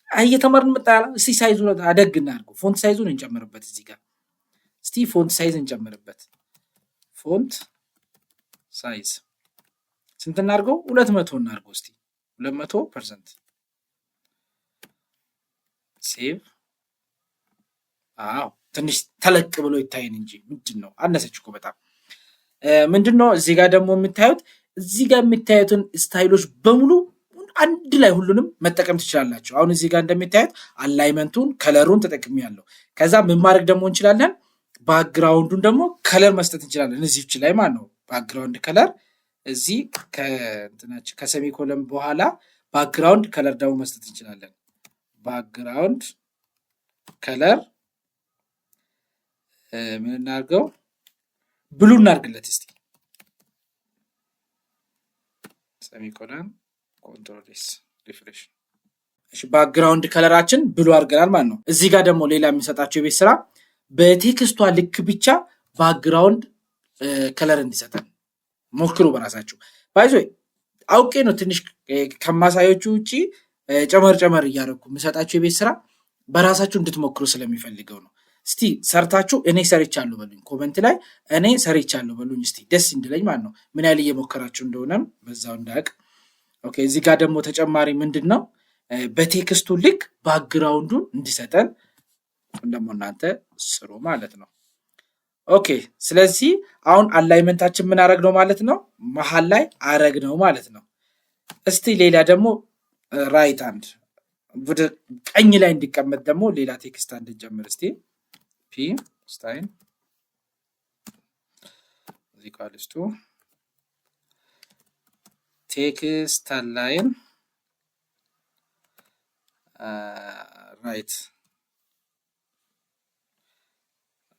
እየተማርን መጣላ። እስቲ ሳይዙን አደግ እናድርገው፣ ፎንት ሳይዙን እንጨምርበት። እዚህ ጋር እስቲ ፎንት ሳይዝ እንጨምርበት። ፎንት ሳይዝ ስንት እናድርገው? 200 እናድርገው። እስቲ 200% ሴቭ። ትንሽ ተለቅ ብሎ ይታየን እንጂ ምንድነው አነሰች እኮ በጣም። ምንድነው እዚህ ጋር ደግሞ የምታዩት እዚህ ጋር የምታዩትን ስታይሎች በሙሉ አንድ ላይ ሁሉንም መጠቀም ትችላላችሁ። አሁን እዚህ ጋር እንደምታዩት አላይመንቱን ከለሩን ተጠቅሜያለሁ። ከዛ ምን ማድረግ ደግሞ እንችላለን? ባክግራውንዱን ደግሞ ከለር መስጠት እንችላለን። እዚህች ላይ ማለት ነው ባክግራውንድ ከለር። እዚህ ከሰሚኮለም በኋላ ባክግራውንድ ከለር ደግሞ መስጠት እንችላለን። ባክግራውንድ ከለር ምን እናድርገው? ብሉ እናድርግለት እስቲ። ሰሚኮለን ኮንትሮል ኤስ ሪፍሬሽ። እሺ ባክግራውንድ ከለራችን ብሉ አድርገናል ማለት ነው። እዚህ ጋር ደግሞ ሌላ የሚሰጣቸው የቤት ስራ በቴክስቷ ልክ ብቻ ባክግራውንድ ከለር እንዲሰጠን ሞክሩ በራሳችሁ። ባይዞ አውቄ ነው ትንሽ ከማሳዮቹ ውጪ ጨመር እያደረኩ የምሰጣችሁ የቤት ስራ በራሳችሁ እንድትሞክሩ ስለሚፈልገው ነው። እስቲ ሰርታችሁ እኔ ሰርቻለሁ በሉኝ፣ ኮመንት ላይ እኔ ሰርቻለሁ በሉኝ። እስቲ ደስ እንድለኝ ማለት ነው ምን ያህል እየሞከራችሁ እንደሆነም በዛው እንዳቅ። ኦኬ እዚህ ጋር ደግሞ ተጨማሪ ምንድነው በቴክስቱ ልክ ባክግራውንዱን እንዲሰጠን ደግሞ እናንተ ስሩ ማለት ነው። ኦኬ ስለዚህ አሁን አላይመንታችን ምን አረግ ነው ማለት ነው? መሃል ላይ አረግ ነው ማለት ነው። እስቲ ሌላ ደግሞ ራይት አንድ ወደ ቀኝ ላይ እንዲቀመጥ ደግሞ ሌላ ቴክስት አንድ ጀምር እስቲ። ፒ ስታይል ኢኳልስ ቱ ቴክስት አላይን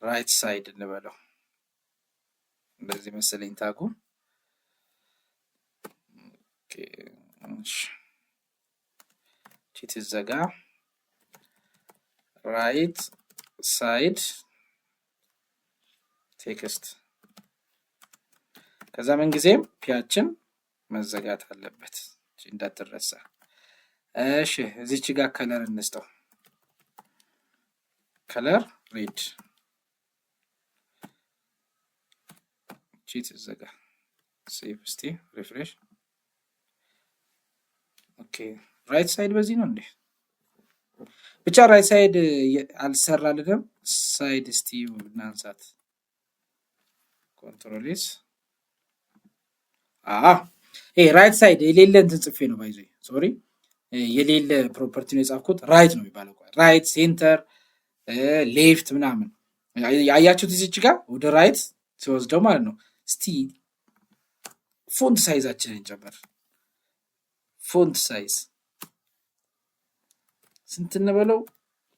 ራይት ሳይድ እንበለው። እንደዚህ መሰለኝ ታጉ። ትዘጋ ራይት ሳይድ ቴክስት። ከዛ ምን ጊዜም ፒያችን መዘጋት አለበት እንዳትረሳ። እሺ እዚች ጋር ከለር እንስጠው። ከለር ሬድ ትዘጋ። ሴቭ እስቲ ሪፍሬሽ። ኦኬ ራይት ሳይድ በዚህ ነው እንዴ? ብቻ ራይት ሳይድ አልሰራልንም። ሳይድ እስቲ እናንሳት። ኮንትሮል ኤስ ይሄ ራይት ሳይድ የሌለ እንትን ጽፌ ነው ባይዞ ሶሪ የሌለ ፕሮፐርቲ ነው የጻፍኩት። ራይት ነው የሚባለው። ራይት ሴንተር ሌፍት ምናምን አያችሁት እዚች ጋር ወደ ራይት ሲወስደው ማለት ነው። እስቲ ፎንት ሳይዛችንን ጨምር። ፎንት ሳይዝ ስንት እንበለው?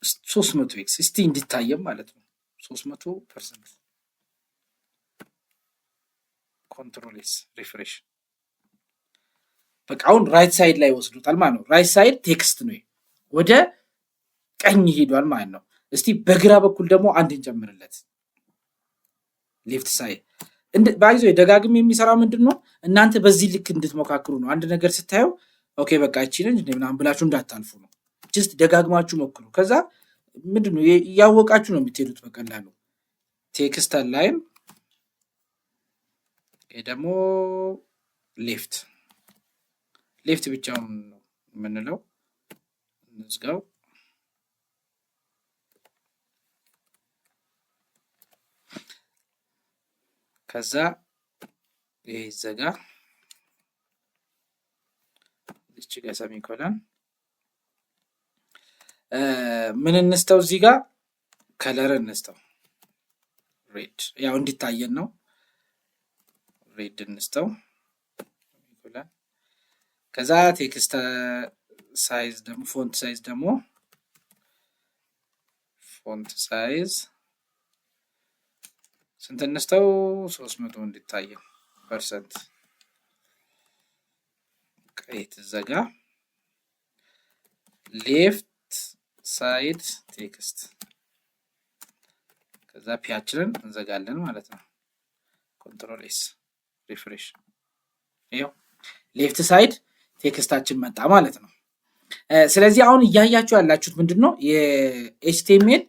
300 ኤክስ እስቲ እንዲታየም ማለት ነው። 300%። ኮንትሮል ኤስ ሪፍሬሽ። በቃ አሁን ራይት ሳይድ ላይ ወስዱታል ማለት ነው። ራይት ሳይድ ቴክስት ነው ወደ ቀኝ ሄዷል ማለት ነው። እስቲ በግራ በኩል ደግሞ አንድ እንጨምርለት። ሌፍት ሳይድ ባይዞ ደጋግም የሚሰራ ምንድነው እናንተ በዚህ ልክ እንድትሞካክሩ ነው። አንድ ነገር ስታዩ ኦኬ በቃ እቺ ነኝ ምናምን ብላችሁ እንዳታልፉ ነው። ጀስት ደጋግማችሁ ሞክሩ። ከዛ ምንድነው ያወቃችሁ ነው የምትሄዱት በቀላሉ። ቴክስት አላይን ደግሞ ሌፍት ብቻውን ነው የምንለው። እንዝጋው። ከዛ ይሄ ዘጋ። እቺ ጋር ሰሚኮለን ምን እንስተው? እዚህ ጋር ከለር እንስተው። ሬድ ያው እንዲታየን ነው። ሬድ እንስተው። ከዛ ቴክስት ሳይዝ ደግሞ ፎንት ሳይዝ ስንት እንስተው? 300 እንዲታየን ፐርሰንት። ቀይ ትዘጋ። ሌፍት ሳይድ ቴክስት። ከዛ ፒያችንን እንዘጋለን ማለት ነው። ኮንትሮል ኤስ ሪፍሬሽ። ይሄው ሌፍት ሳይድ ቴክስታችን መጣ ማለት ነው። ስለዚህ አሁን እያያችሁ ያላችሁት ምንድነው የኤችቲኤምኤል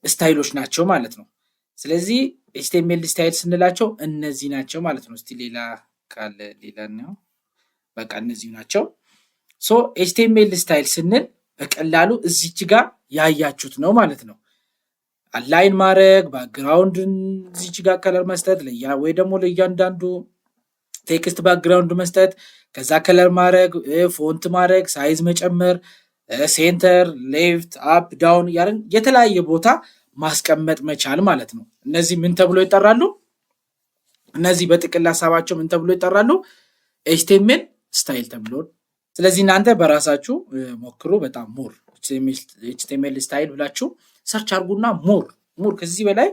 ስታይሎች ናቸው ማለት ነው። ስለዚህ ኤችቲኤምኤል ስታይል ስንላቸው እነዚህ ናቸው ማለት ነው። እስቲ ሌላ ካለ ሌላ ነው። በቃ እነዚህ ናቸው። ሶ ኤችቲኤምኤል ስታይል ስንል በቀላሉ እዚች ጋር ያያችሁት ነው ማለት ነው። አላይን ማድረግ፣ ባክግራውንድ እዚች ጋር ከለር መስጠት ወይ ደግሞ ለእያንዳንዱ ቴክስት ባክግራውንድ መስጠት፣ ከዛ ከለር ማድረግ፣ ፎንት ማድረግ፣ ሳይዝ መጨመር፣ ሴንተር፣ ሌፍት፣ አፕ፣ ዳውን ያለን የተለያየ ቦታ ማስቀመጥ መቻል ማለት ነው። እነዚህ ምን ተብሎ ይጠራሉ? እነዚህ በጥቅል ሀሳባቸው ምን ተብሎ ይጠራሉ? ኤችቲኤምኤል ስታይል ተብሎ። ስለዚህ እናንተ በራሳችሁ ሞክሩ። በጣም ሞር ኤችቲኤምኤል ስታይል ብላችሁ ሰርች አድርጉና ሞር ከዚህ በላይ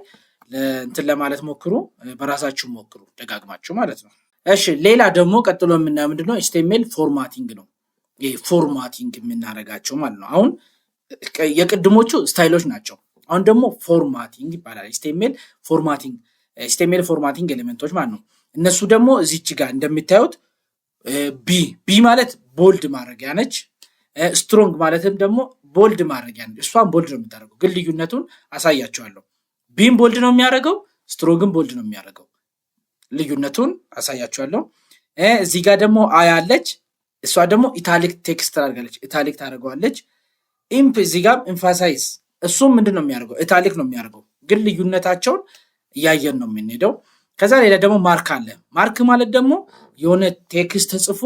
እንትን ለማለት ሞክሩ። በራሳችሁ ሞክሩ ደጋግማችሁ ማለት ነው። እሺ ሌላ ደግሞ ቀጥሎ የምናየው ምንድነው? ኤችቲኤምኤል ፎርማቲንግ ነው። ይሄ ፎርማቲንግ የምናደርጋቸው ማለት ነው። አሁን የቅድሞቹ ስታይሎች ናቸው። አሁን ደግሞ ፎርማቲንግ ይባላል። ኤችቲኤምኤል ፎርማቲንግ ኤሌመንቶች ማለት ነው። እነሱ ደግሞ እዚች ጋር እንደምታዩት ቢ ማለት ቦልድ ማድረጊያ ነች። ስትሮንግ ማለትም ደግሞ ቦልድ ማድረጊያ ነች። እሷን ቦልድ ነው የምታደርገው፣ ግን ልዩነቱን አሳያቸዋለሁ። ቢም ቦልድ ነው የሚያደርገው፣ ስትሮንግም ቦልድ ነው የሚያደርገው። ልዩነቱን አሳያቸዋለሁ። እዚህ ጋር ደግሞ አያለች፣ እሷ ደግሞ ኢታሊክ ቴክስት ታደርጋለች፣ ኢታሊክ ታደርገዋለች። ኢምፕ እዚህ ጋር ኤምፋሳይዝ፣ እሱም ምንድን ነው የሚያደርገው? ኢታሊክ ነው የሚያደርገው። ግን ልዩነታቸውን እያየን ነው የምንሄደው። ከዛ ሌላ ደግሞ ማርክ አለ። ማርክ ማለት ደግሞ የሆነ ቴክስት ተጽፎ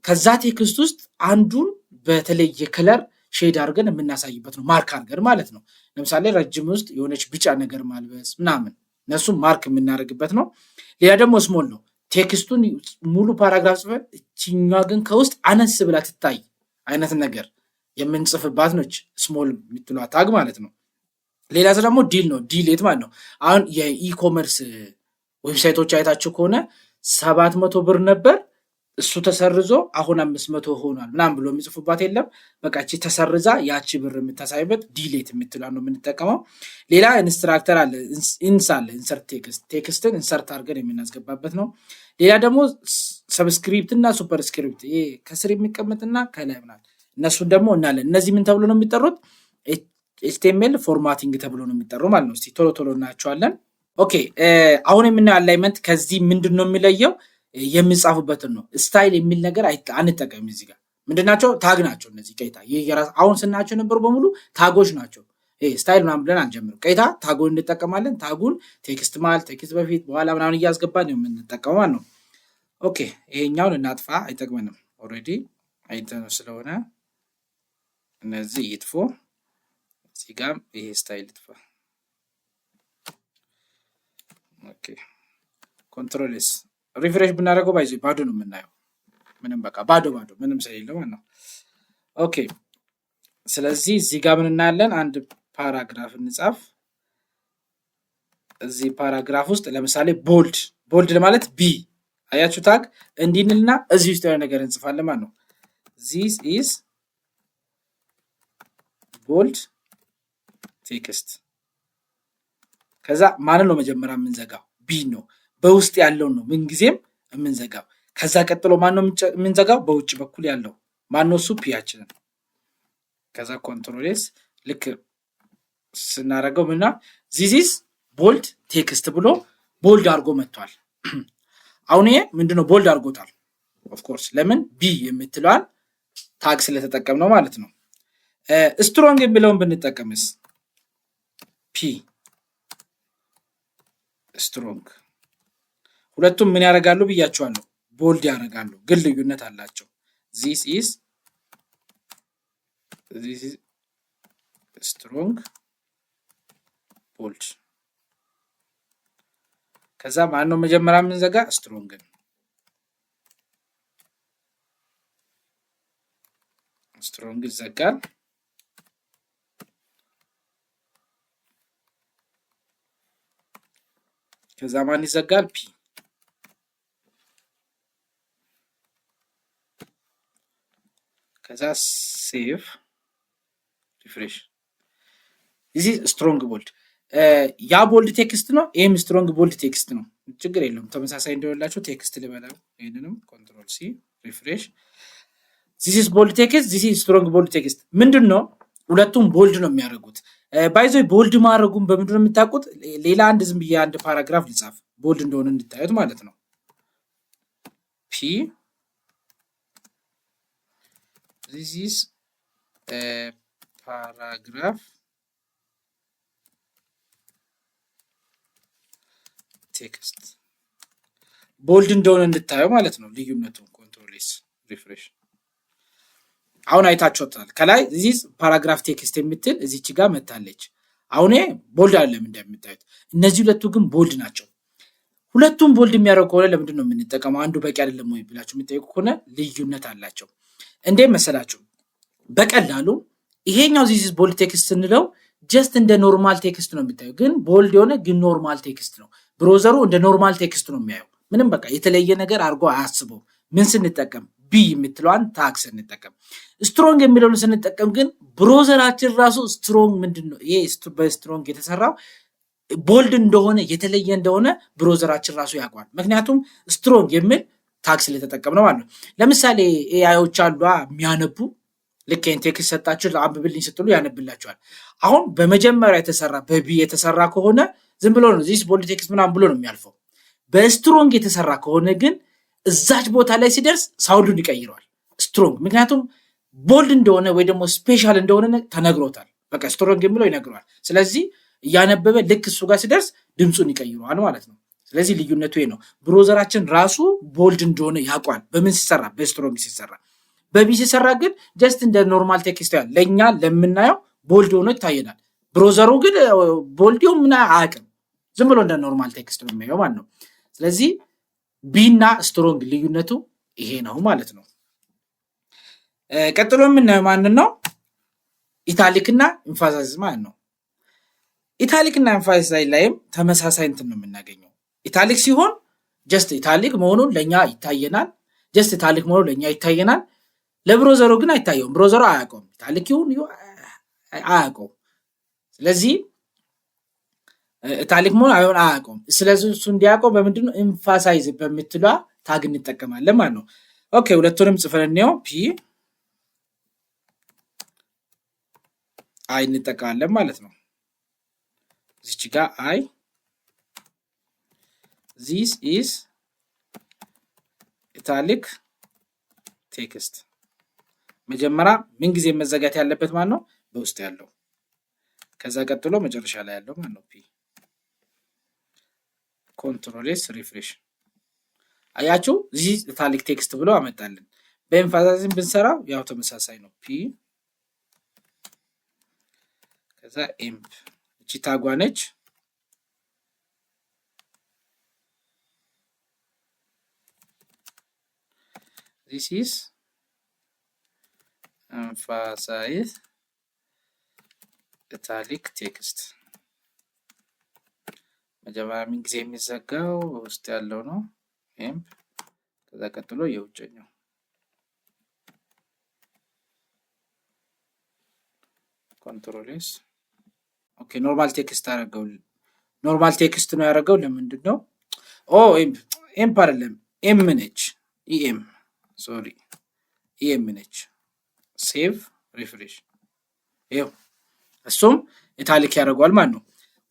ከዛ ቴክስት ውስጥ አንዱን በተለየ ከለር ሼድ አድርገን የምናሳይበት ነው። ማርክ አድርገን ማለት ነው። ለምሳሌ ረጅም ውስጥ የሆነች ቢጫ ነገር ማልበስ ምናምን፣ እነሱም ማርክ የምናደርግበት ነው። ሌላ ደግሞ ስሞል ነው። ቴክስቱን ሙሉ ፓራግራፍ ጽፈን እችኛ ግን ከውስጥ አነስ ብላ ትታይ አይነት ነገር የምንጽፍባት ነች፣ ስሞል የምትሏ ታግ ማለት ነው። ሌላ ደግሞ ዲል ነው። ዲሌት ማለት ነው። አሁን የኢኮመርስ ዌብሳይቶች አይታችሁ ከሆነ 700 ብር ነበር እሱ ተሰርዞ አሁን 500 ሆኗል ምናምን ብሎ የሚጽፉባት የለም። በቃ እቺ ተሰርዛ ያቺ ብር የምታሳይበት ዲሌት የምትለው ነው የምንጠቀመው። ሌላ ኢንስትራክተር አለ፣ ኢንስ አለ፣ ኢንሰርት ቴክስት፣ ቴክስትን ኢንሰርት አድርገን የምናስገባበት ነው። ሌላ ደግሞ ሰብስክሪፕት እና ሱፐርስክሪፕት፣ ይሄ ከስር የሚቀመጥና ከላይ ምናምን እነሱን ደግሞ እናለን። እነዚህ ምን ተብሎ ነው የሚጠሩት? ኤችቲኤምኤል ፎርማቲንግ ተብሎ ነው የሚጠሩ ማለት ነው። እስቲ ቶሎ ቶሎ እናያቸዋለን። ኦኬ አሁን የምናየው አላይመንት ከዚህ ምንድን ነው የሚለየው? የሚጻፉበትን ነው። ስታይል የሚል ነገር አንጠቀም። እዚህ ጋር ምንድናቸው? ታግ ናቸው እነዚህ ቀይታ። አሁን ስናቸው የነበሩ በሙሉ ታጎች ናቸው። ስታይል ምናምን ብለን አንጀምርም። ቀይታ ታጉን እንጠቀማለን። ታጉን ቴክስት መሃል፣ ቴክስት በፊት፣ በኋላ ምናምን እያስገባን ነው የምንጠቀመው ማለት ነው። ኦኬ ይሄኛውን እናጥፋ፣ አይጠቅመንም። ኦልሬዲ አይተነው ስለሆነ እነዚህ ይጥፎ። እዚህ ጋር ይሄ ስታይል ይጥፋ። ኦኬ ኮንትሮል ኤስ ሪፍሬሽ ብናደርገው ባይዞ ባዶ ነው የምናየው። ምንም በቃ ባዶ ምንም ስለሌለው ማለት ነው። ኦኬ ስለዚህ እዚህ ጋር ምን እናያለን? አንድ ፓራግራፍ እንጻፍ። እዚህ ፓራግራፍ ውስጥ ለምሳሌ ቦልድ ለማለት ቢ አያችሁ ታግ እንዲንልና እዚህ ውስጥ ያለ ነገር እንጽፋለን ማለት ነው። this is bold text። ከዛ ማንን ነው መጀመሪያ የምንዘጋው? ቢ ነው። በውስጥ ያለው ነው ምን ጊዜም የምንዘጋው። ከዛ ቀጥሎ ማን ነው የምንዘጋው? በውጭ በኩል ያለው ማን ነው? እሱ ፒያችንን። ከዛ ኮንትሮል ኤስ ልክ ስናደርገው ምና this is bold text ብሎ ቦልድ አድርጎ መጥቷል። አሁን ይሄ ምንድነው? ቦልድ አድርጎታል። ኦፍ ኮርስ ለምን? ቢ የምትለዋል ታግ ስለተጠቀምነው ማለት ነው። ስትሮንግ የሚለውን ብንጠቀምስ? ፒ ስትሮንግ። ሁለቱም ምን ያደርጋሉ ብያቸዋለሁ? ቦልድ ያደርጋሉ፣ ግን ልዩነት አላቸው። this is strong bold። ከዛ ማን ነው መጀመሪያ የምንዘጋ? ስትሮንግን። ስትሮንግ ይዘጋል። ከዛ ማን ይዘጋል? ፒ። ከዛ ሴቭ ሪፍሬሽ። እዚህ ስትሮንግ ቦልድ ያ ቦልድ ቴክስት ነው። ይሄም ስትሮንግ ቦልድ ቴክስት ነው። ችግር የለውም ተመሳሳይ እንደሆነላችሁ ቴክስት ልበላው። ይሄንንም ኮንትሮል ሲ ሪፍሬሽ። this is bold text, this is strong bold text። ምንድነው? ሁለቱም ቦልድ ነው የሚያደርጉት። ባይዞ ቦልድ ማድረጉን በምንድነው የምታውቁት? ሌላ አንድ ዝም ብዬ አንድ ፓራግራፍ ልጻፍ ቦልድ እንደሆነ እንድታዩት ማለት ነው። ፒ this is a paragraph ቴክስት ቦልድ እንደሆነ እንድታዩ ማለት ነው ልዩነቱን። ኮንትሮል ኤስ ሪፍሬሽ። አሁን አይታችሁታል። ከላይ this ፓራግራፍ ቴክስት የምትል እዚች ጋር መታለች። አሁን ቦልድ አይደለም እንደምታዩት። እነዚህ ሁለቱ ግን ቦልድ ናቸው። ሁለቱም ቦልድ የሚያደርጉ ከሆነ ለምንድን ነው የምንጠቀመው? አንዱ በቂ አይደለም ወይ ብላችሁ የምትጠይቁ ከሆነ ልዩነት አላቸው። እንዴት መሰላችሁ? በቀላሉ ይሄኛው this ቦልድ ቴክስት ስንለው ጀስት እንደ ኖርማል ቴክስት ነው የሚታየው፣ ግን ቦልድ የሆነ ግን ኖርማል ቴክስት ነው። ብሮዘሩ እንደ ኖርማል ቴክስት ነው የሚያየው። ምንም በቃ የተለየ ነገር አድርጎ አያስበው። ምን ስንጠቀም? ቢ የምትለዋን ታግ ስንጠቀም። ስትሮንግ የሚለውን ስንጠቀም ግን ብሮዘራችን ራሱ ስትሮንግ ምንድነው ይሄ በስትሮንግ የተሰራው ቦልድ እንደሆነ የተለየ እንደሆነ ብሮዘራችን ራሱ ያውቃል። ምክንያቱም ስትሮንግ የሚል ታግ ስለተጠቀም ነው ማለት ነው። ለምሳሌ ኤአይዎች አሉ የሚያነቡ ልክ ቴክስት ሰጣችሁ አንብብልኝ ስትሉ ያነብላችኋል። አሁን በመጀመሪያ የተሰራ በቢ የተሰራ ከሆነ ዝም ብሎ ነው this ቦልድ ቴክስት ምናምን ብሎ ነው የሚያልፈው። በስትሮንግ የተሰራ ከሆነ ግን እዛች ቦታ ላይ ሲደርስ ሳውንዱን ይቀይረዋል ስትሮንግ። ምክንያቱም ቦልድ እንደሆነ ወይ ደግሞ ስፔሻል እንደሆነ ተነግሮታል። በቃ ስትሮንግ የሚለው ይነግረዋል። ስለዚህ እያነበበ ልክ እሱ ጋር ሲደርስ ድምፁን ይቀይረዋል ማለት ነው። ስለዚህ ልዩነቱ ይሄ ነው። ብሮዘራችን ራሱ ቦልድ እንደሆነ ያውቃል። በምን ሲሰራ? በስትሮንግ ሲሰራ። በቢ ሲሰራ ግን ጀስት እንደ ኖርማል ቴክስት ያለ ለኛ ለምናየው ቦልድ ሆኖ ይታየናል። ብሮዘሩ ግን ቦልድ ምን አያውቅም። ዝም ብሎ እንደ ኖርማል ቴክስት ነው የሚያየው ማለት ነው። ስለዚህ ቢ እና ስትሮንግ ልዩነቱ ይሄ ነው ማለት ነው። ቀጥሎ የምናየው ማንን ነው? ኢታሊክ እና ኢንፋሳይዝ ማለት ነው። ኢታሊክ እና ኢንፋሳይዝ ላይም ተመሳሳይ እንትን ነው የምናገኘው። ኢታሊክ ሲሆን ጀስት ኢታሊክ መሆኑን ለኛ ይታየናል። ጀስት ኢታሊክ መሆኑ ለኛ ይታየናል። ለብሮዘሩ ግን አይታየውም። ብሮዘሩ አያውቀውም ኢታሊክ ይሁን አያውቀውም። ስለዚህ ኢታሊክ መሆኑ አያውቀውም። ስለዚህ እሱ እንዲያውቀው በምንድነው ኤምፋሳይዝ በምትሏ ታግ እንጠቀማለን ማለት ነው። ኦኬ ሁለቱንም ጽፈን እንየው። ፒ አይ እንጠቀማለን ማለት ነው። እዚች ጋር አይ this is italic text መጀመሪያ ምን ጊዜ መዘጋት ያለበት ማለት ነው በውስጥ ያለው ከዛ ቀጥሎ መጨረሻ ላይ ያለው ማለት ነው። ፒ ኮንትሮል ኤስ ሪፍሬሽ አያችሁ this italic text ብሎ አመጣልን። በኤምፋሳይዝም ብንሰራው ያው ተመሳሳይ ነው። ፒ ከዛ ኤምፕ እቺ ታጓ ነች። this is emphasize italic text መጀመሪያ ምን ጊዜ የሚዘጋው ውስጥ ያለው ነው ኤምፕ ከዛ ቀጥሎ የውጭኛው ኮንትሮል ኤስ ኦኬ ኖርማል ቴክስት አደረገው። ኖርማል ቴክስት ነው ያደረገው። ለምንድን ነው ኤምፕ አይደለም ኤም ነች ኢኤም ሶሪ ኢኤም ነች። ሴቭ ሪፍሬሽ ይሄው እሱም ኢታሊክ ያደርገዋል ማለት ነው።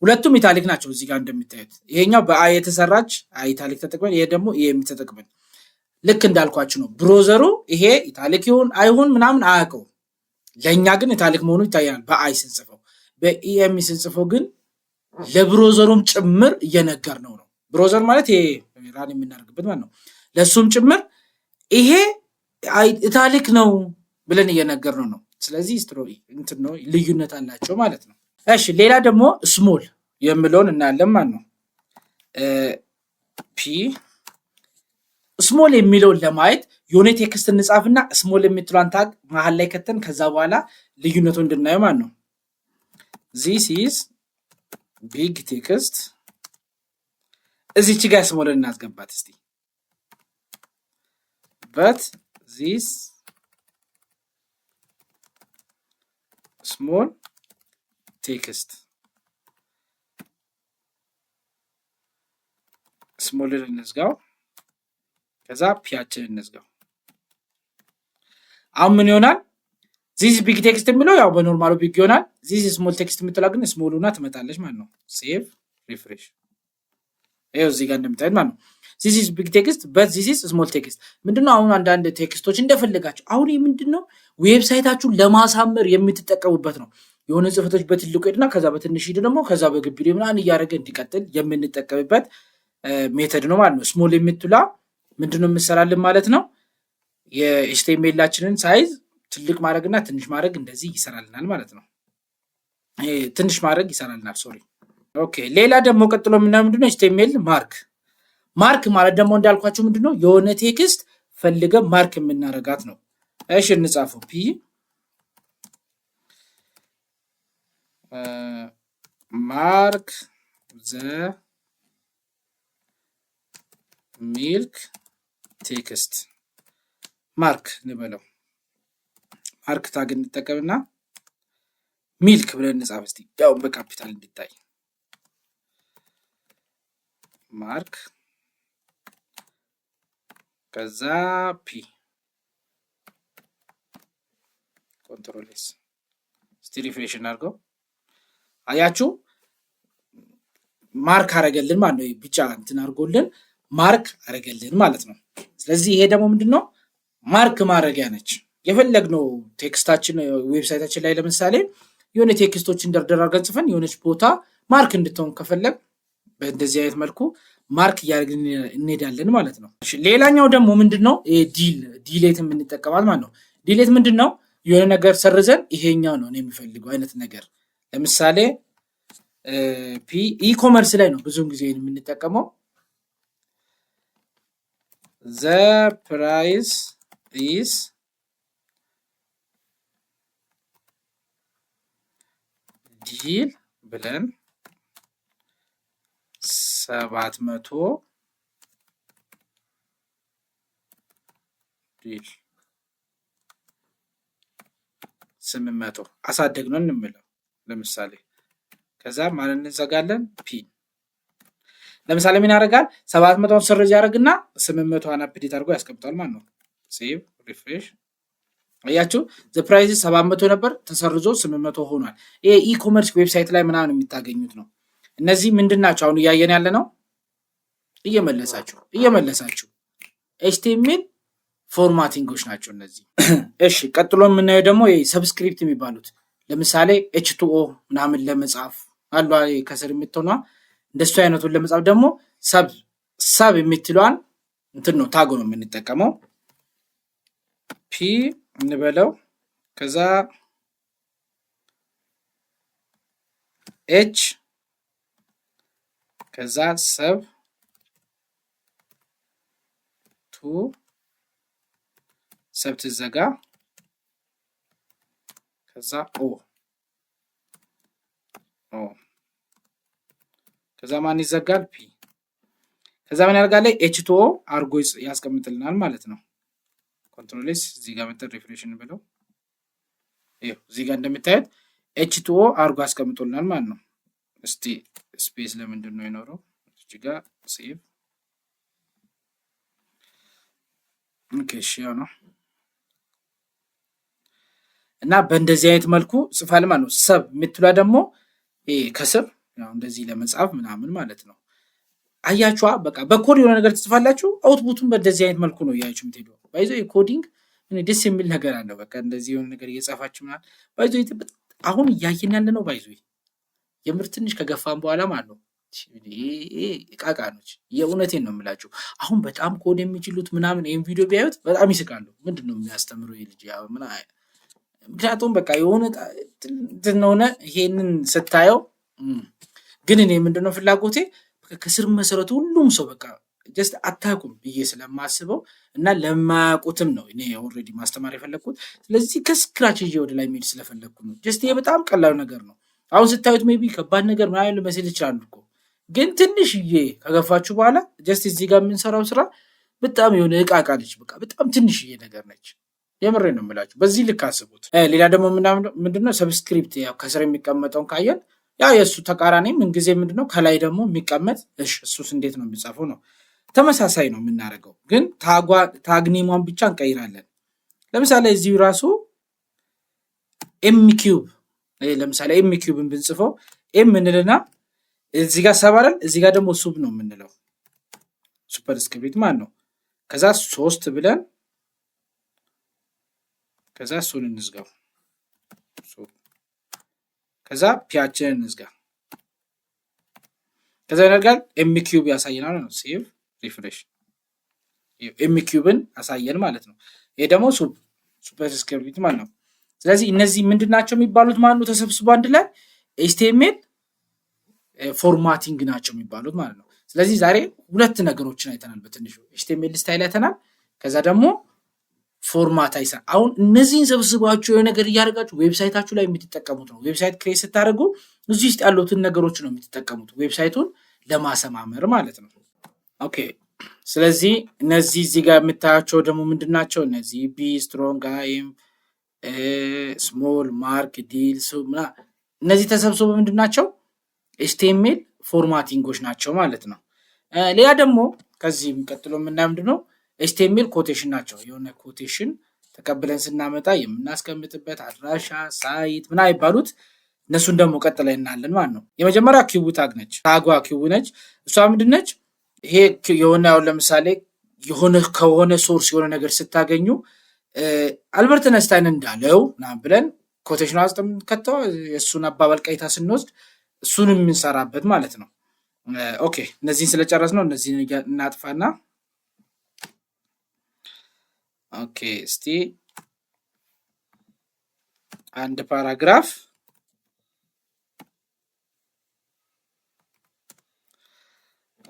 ሁለቱም ኢታሊክ ናቸው እዚህ ጋር እንደምታዩት። ይሄኛው በአይ የተሰራች አይ ኢታሊክ ተጠቅመን ይሄ ደግሞ ኢኤም ተጠቅመን ልክ እንዳልኳችሁ ነው። ብሮዘሩ ይሄ ኢታሊክ ይሁን አይሁን ምናምን አያውቀውም። ለኛ ግን ኢታሊክ መሆኑ ይታያል በአይ ስንጽፈው። በኢኤም ስንጽፈው ግን ለብሮዘሩም ጭምር እየነገርነው ነው። ብሮዘር ማለት ይሄ ራን የምናደርግበት ማለት ነው። ለሱም ጭምር ይሄ ኢታሊክ ነው ብለን እየነገርነው ነው። ስለዚህ ስትሮሪ እንትን ነው ልዩነት አላቸው ማለት ነው። እሺ ሌላ ደግሞ ስሞል የሚለውን እናያለን ማለት ነው። ፒ ስሞል የሚለውን ለማየት የሆነ ቴክስት እንጻፍና ስሞል የምትሏን ታግ መሃል ላይ ከተን ከዛ በኋላ ልዩነቱን እንድናየው ማለት ነው። this is big text እዚች ጋር ስሞል እናስገባት እስቲ but this small text ስሞልን እንዝጋው ከዛ ፒያችን እንዝጋው። አሁን ምን ይሆናል? this big text የሚለው ያው በኖርማሉ ቢግ ይሆናል። this small text የምትለው ግን ስሞሉና ትመጣለች ማለት ነው። ሴቭ ሪፍሬሽ ይሄው እዚህ ጋር እንደምታዩት ማለት ነው። this is big text but this is small text ምንድነው? አሁን አንዳንድ ቴክስቶች እንደፈለጋችሁ አሁን ይሄ ምንድነው ዌብሳይታችሁን ለማሳመር የምትጠቀሙበት ነው። የሆነ ጽፈቶች በትልቁ ሄድና ከዛ በትንሽ ሄድ ደግሞ ከዛ በግቢው ምናምን እያደረገ እንዲቀጥል የምንጠቀምበት ሜተድ ነው ማለት ነው። ስሞል የምትላ ምንድነው የምሰራልን ማለት ነው። የኤችቲኤምኤላችንን ሳይዝ ትልቅ ማድረግና ትንሽ ማድረግ እንደዚህ ይሰራልናል ማለት ነው። ትንሽ ማድረግ ይሰራልናል ሶሪ። ኦኬ ሌላ ደግሞ ቀጥሎ ምንድነው ኤችቲኤምኤል ማርክ ማለት ደግሞ እንዳልኳችሁ ምንድነው የሆነ ቴክስት ፈልገ ማርክ የምናረጋት ነው። እሺ እንጻፈው ፒ ማርክ ዘ ሚልክ ቴክስት ማርክ እንበለው። ማርክ ታግ እንጠቀምና ሚልክ ብለን እንጻፍ እስቲ ያው በካፒታል እንዲታይ ማርክ ከዛ ፒ ኮንትሮል ኤስ እስቲ ሪፍሬሽ እናድርገው። አያችሁ ማርክ አረገልን ማለት ነው። ብቻ እንትን አድርጎልን ማርክ አረገልን ማለት ነው። ስለዚህ ይሄ ደግሞ ምንድነው ማርክ ማድረጊያ ነች። የፈለግነው ቴክስታችን ዌብሳይታችን ላይ ለምሳሌ የሆነ ቴክስቶችን ደርደር አድርገን ጽፈን የሆነች ቦታ ማርክ እንድትሆን ከፈለግ በእንደዚህ አይነት መልኩ ማርክ እያደረግን እንሄዳለን ማለት ነው። ሌላኛው ደግሞ ምንድነው ዲሌት የምንጠቀማት ማለት ነው። ዲሌት ምንድነው የሆነ ነገር ሰርዘን ይሄኛው ነው የሚፈልገው አይነት ነገር። ለምሳሌ ኢኮመርስ ላይ ነው ብዙውን ጊዜ የምንጠቀመው the price is deal ብለን 700 ዲል 800 አሳደግ ነው እንምለው ለምሳሌ። ከዛ ማለት እንዘጋለን ፒ ለምሳሌ ምን ያደርጋል 700ን ሰርዝ ያደርግና 800 አፕዴት አድርጎ ያስቀምጣል ማለት ነው። ሴቭ ሪፍሬሽ አያችሁ ዘ ፕራይስ 700 ነበር ተሰርዞ 800 ሆኗል። ይሄ ኢኮመርስ ዌብሳይት ላይ ምናምን የሚታገኙት ነው። እነዚህ ምንድናቸው? አሁን እያየን ያለ ነው። እየመለሳችሁ ኤችቲኤምኤል ፎርማቲንጎች ናቸው እነዚህ። እሺ ቀጥሎ የምናየው ደግሞ ሰብስክሪፕት የሚባሉት ለምሳሌ ኤች2ኦ ምናምን ለመጻፍ አሉ ከስር የምትሆኗ እንደሱ አይነቱን ለመጻፍ ደግሞ ሰብ የምትሏን እንትን ነው ታግ ነው የምንጠቀመው። ፒ እንበለው ከዛ ኤች ከዛ ሰብ ቱ ሰብ ትዘጋ ከዛ ኦ ከዛ ማን ይዘጋል ፒ ከዛ ምን ያደርጋል ኤች2ኦ አርጎ ያስቀምጥልናል ማለት ነው። ኮንትሮል ኤስ እዚህ ጋር መጥተን ሪፍሬሽ እንበለው ይሄ እዚህ ጋር እንደምታዩት ኤች2ኦ አርጎ ያስቀምጥልናል ማለት ነው። እስቲ ስፔስ ለምንድን ነው የኖረው? እዚህ ጋር ሴቭ ኦኬ እሺ ነው እና በእንደዚህ አይነት መልኩ ጽፋል ማለት ነው። ሰብ የምትሏ ደግሞ ከስር ያው እንደዚህ ለመጻፍ ምናምን ማለት ነው። አያችኋ በቃ በኮድ የሆነ ነገር ትጽፋላችሁ አውትፑቱን በእንደዚህ አይነት መልኩ ነው ያያችሁ የምትሄዱ። ባይዞ ኮዲንግ እኔ ደስ የሚል ነገር አለው። በቃ እንደዚህ የሆነ ነገር እየጻፋችሁ ምናምን ባይዞ አሁን እያየን ያለ ነው። ባይዞ የምር ትንሽ ከገፋን በኋላ ማለት ነው ቃቃ ነች። የእውነቴን ነው የምላችሁ። አሁን በጣም ኮድ የሚችሉት ምናምን ይሄን ቪዲዮ ቢያዩት በጣም ይስቃሉ። ምንድነው የሚያስተምረው ይሄ ልጅ ያው ምን ምክንያቱም በቃ የሆነ እንትነውነ ይሄንን ስታየው ግን እኔ ምንድነው ፍላጎቴ ከስር መሰረቱ ሁሉም ሰው በቃ ጀስት አታውቁም ብዬ ስለማስበው እና ለማያውቁትም ነው እኔ ኦልሬዲ ማስተማር የፈለኩት። ስለዚህ ከስክራች ይዤ ወደ ላይ መሄድ ስለፈለኩ ነው። ጀስት ይሄ በጣም ቀላል ነገር ነው። አሁን ስታዩት ሜቢ ከባድ ነገር ምናምን ሊመስል ይችላል እኮ ግን ትንሽዬ ከገፋችሁ በኋላ ጀስት እዚህ ጋር የምንሰራው ስራ በጣም የሆነ እቃ ነች። በቃ በጣም ትንሽዬ ነገር ነች። የምሬ ነው የምላችሁ። በዚህ ልክ አስቡት። ሌላ ደግሞ ምንድነው ሰብስክሪፕት ያው ከስር የሚቀመጠውን ካየን ያው የእሱ ተቃራኒ ምንጊዜ ምንድነው ከላይ ደግሞ የሚቀመጥ እሱስ እንዴት ነው የሚጻፈው ነው። ተመሳሳይ ነው የምናደርገው ግን ታግኒሟን ብቻ እንቀይራለን። ለምሳሌ እዚሁ ራሱ ኤም ኪዩብ ለምሳሌ ኤም ኪዩብን ብንጽፈው ኤም እንልና እዚህ ጋር ሰባረን እዚህ ጋር ደግሞ ሱብ ነው የምንለው ሱፐርስክሪፕት ማለት ነው። ከዛ 3 ብለን ከዛ እሱን እንዝጋው ከዛ ፒያችንን እንዝጋ ከዛ ያደርጋል ኤም ኪዩብ ያሳየናል ነው። ሴቭ ሪፍሬሽ ኤም ኪዩብን አሳየን ማለት ነው። ይሄ ደግሞ ሱፐርስክሪፕት ማለት ነው። ስለዚህ እነዚህ ምንድናቸው የሚባሉት ማለት ነው ተሰብስቦ አንድ ላይ ኤችቲኤምኤል ፎርማቲንግ ናቸው የሚባሉት ማለት ነው። ስለዚህ ዛሬ ሁለት ነገሮችን አይተናል በትንሹ ኤችቲኤምኤል ስታይል አይተናል። ከዛ ደግሞ ፎርማት አይሰራ። አሁን እነዚህን ሰብስባችሁ የሆነ ነገር እያደረጋችሁ ዌብሳይታችሁ ላይ የምትጠቀሙት ነው። ዌብሳይት ክሬት ስታደርጉ እዚህ ውስጥ ያሉትን ነገሮች ነው የምትጠቀሙት ዌብሳይቱን ለማሰማመር ማለት ነው። ኦኬ ስለዚህ እነዚህ እዚህ ጋር የምታያቸው ደግሞ ምንድናቸው? እነዚህ ቢ ስትሮንግ አይም ስሞል ማርክ ዲል እነዚህ ተሰብስቦ ምንድናቸው? ኤችቲኤምኤል ፎርማቲንጎች ናቸው ማለት ነው። ሌላ ደግሞ ከዚህ ቀጥሎ የምናየው ምንድነው? ኤችቲኤምኤል ኮቴሽን ናቸው። የሆነ ኮቴሽን ተቀብለን ስናመጣ የምናስቀምጥበት አድራሻ ሳይት ምና ይባሉት እነሱን ደግሞ ቀጥለን እናያለን ማለት ነው። የመጀመሪያ ኪው ታግ ነች። ታጓ ኪው ነች። እሷ ምንድነች? ይሄ የሆነ አሁን ለምሳሌ የሆነ ከሆነ ሶርስ የሆነ ነገር ስታገኙ አልበርት አይንስታይን እንዳለው ምናምን ብለን ኮቴሽን ውስጥ ከተው የእሱን አባባል ቀይታ ስንወስድ እሱን የምንሰራበት ማለት ነው። ኦኬ እነዚህን ስለጨረስ ነው እነዚህን እናጥፋና ኦኬ እስቲ አንድ ፓራግራፍ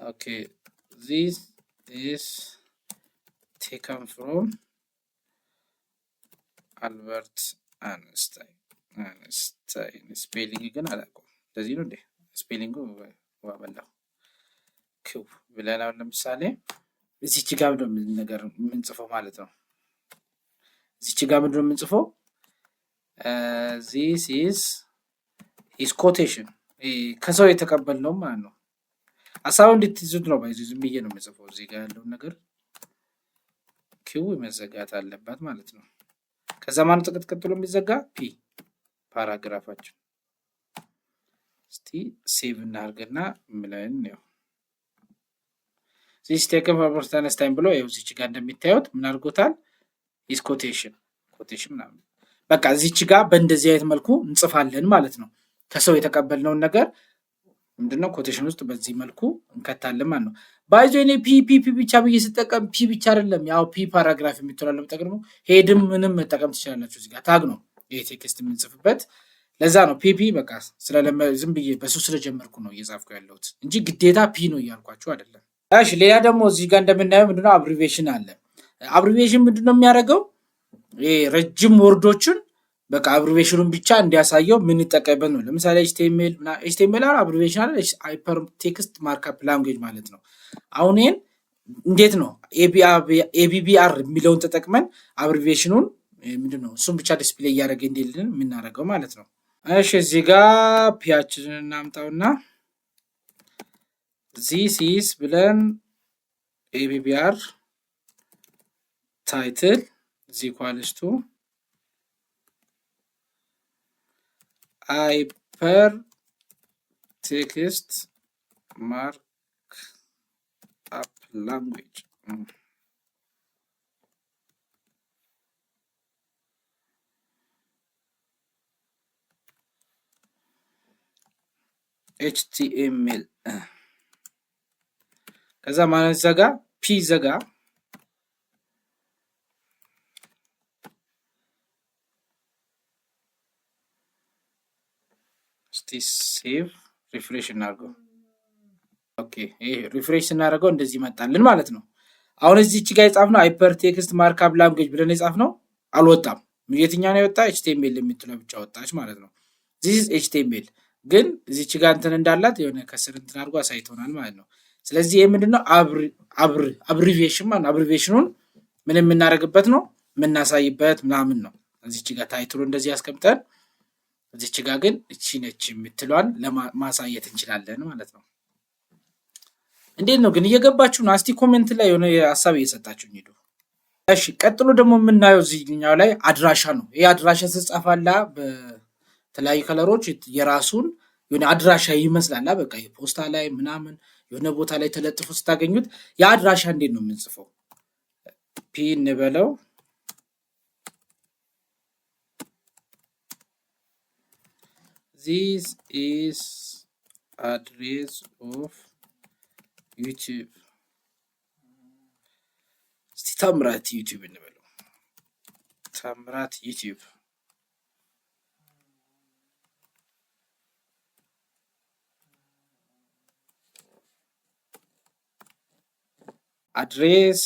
ኦኬ this is taken from አልበርት አይንስታይን ስፔሊንግ ግን አላውቀውም። እንደዚህ ነው እንዴ ስፔሊንጉ ዋበላው ኪው ብለን አሁን ለምሳሌ እዚች ጋር ነው ነገር የምንጽፈው ማለት ነው። እዚች ጋር ምንድነው የምንጽፈው? this is quotation ከሰው የተቀበልነው ማለት ነው። ሐሳቡ እንድትይዙት ነው። ባይዙ ዝም ብዬ ነው የምጽፈው። እዚህ ጋር ያለው ነገር ኪው መዘጋት አለበት ማለት ነው። ከዛ ማን ተቀጥሎ የሚዘጋ ፒ ፓራግራፋችን። እስቲ ሴቭ እናርግና ምለን ነው this taken from Albert Einstein ብሎ ይኸው እዚች ጋር እንደሚታዩት ምን አድርጎታል? is quotation ምናምን በቃ እዚች ጋር በእንደዚህ አይነት መልኩ እንጽፋለን ማለት ነው። ከሰው የተቀበልነውን ነገር ምንድነው ኮቴሽን ውስጥ በዚህ መልኩ እንከታለን ማለት ነው። ባይዞ እኔ ፒ ብቻ ብዬ ስጠቀም ፒ ብቻ አይደለም፣ ያው ፒ ፓራግራፍ የሚተላለፍ ተጠቅሞ ሄድም ምንም መጠቀም ትችላላችሁ። እዚህ ጋር ታግ ነው ይሄ ቴክስት የምንጽፍበት። ለዛ ነው ፒ በቃ ዝም ብዬ በሱ ስለጀመርኩ ነው እየጻፍኩ ያለሁት እንጂ ግዴታ ፒ ነው እያልኳችሁ አይደለም። እሺ ሌላ ደግሞ እዚህ ጋር እንደምናየው ምንድነው አብሪቬሽን አለ። አብሪቬሽን ምንድነው የሚያደርገው? ረጅም ወርዶችን በቃ አብሪቬሽኑን ብቻ እንዲያሳየው ምን ይጠቀምበት ነው። ለምሳሌ HTML አብሪቬሽን አለ፣ ሃይፐር ቴክስት ማርክአፕ ላንጉዌጅ ማለት ነው። አሁን ይሄን እንዴት ነው ABBR የሚለውን ተጠቅመን አብሪቬሽኑን ምንድነው እሱን ብቻ ዲስፕሌይ እያደረገ እንዲልን የምናደርገው ማለት ነው። እሺ እዚህ ጋር ፒያችንን እናምጣውና this is ብለን ABBR title is equals to hyper text markup language HTML ከዛ ማለት ዘጋ ፒ ዘጋ ሴቭ ሪፍሬሽ እናድርገው። ኦኬ ይሄ ሪፍሬሽ እናደርገው እንደዚህ መጣልን ማለት ነው። አሁን እዚህች ጋር የጻፍነው ሃይፐር ቴክስት ማርክአፕ ላንጉዌጅ ብለን የጻፍነው አልወጣም። የትኛው ነው የወጣ? HTML የምትለው ብቻ ወጣች ማለት ነው። this is HTML ግን እዚህች ጋር እንትን እንዳላት የሆነ ከስር እንትን አድርጎ አሳይቶናል ማለት ነው። ስለዚህ ይሄ ምንድነው አብሪቬሽን ማለት አብሪቬሽኑን ምን የምናደርግበት ነው የምናሳይበት ምናምን ነው። እዚህች ጋር ታይትሉ እንደዚህ ያስቀምጠን እዚህች ጋር ግን እቺ ነች የምትሏን ለማሳየት እንችላለን ማለት ነው። እንዴት ነው ግን እየገባችሁ ነው? እስቲ ኮሜንት ላይ የሆነ ሐሳብ እየሰጣችሁኝ ሄዱ። እሺ ቀጥሎ ደግሞ የምናየው እዚህኛው ላይ አድራሻ ነው። ይሄ አድራሻ ተጻፋላ በተለያዩ ከለሮች የራሱን የሆነ አድራሻ ይመስላል። በቃ ፖስታ ላይ ምናምን የሆነ ቦታ ላይ ተለጥፎ ስታገኙት ያ አድራሻ እንዴት ነው የምንጽፈው? ፒ እንበለው this is address of YouTube እስቲ ታምራት ዩቲዩብ እንበለው ታምራት ዩቲዩብ አድሬስ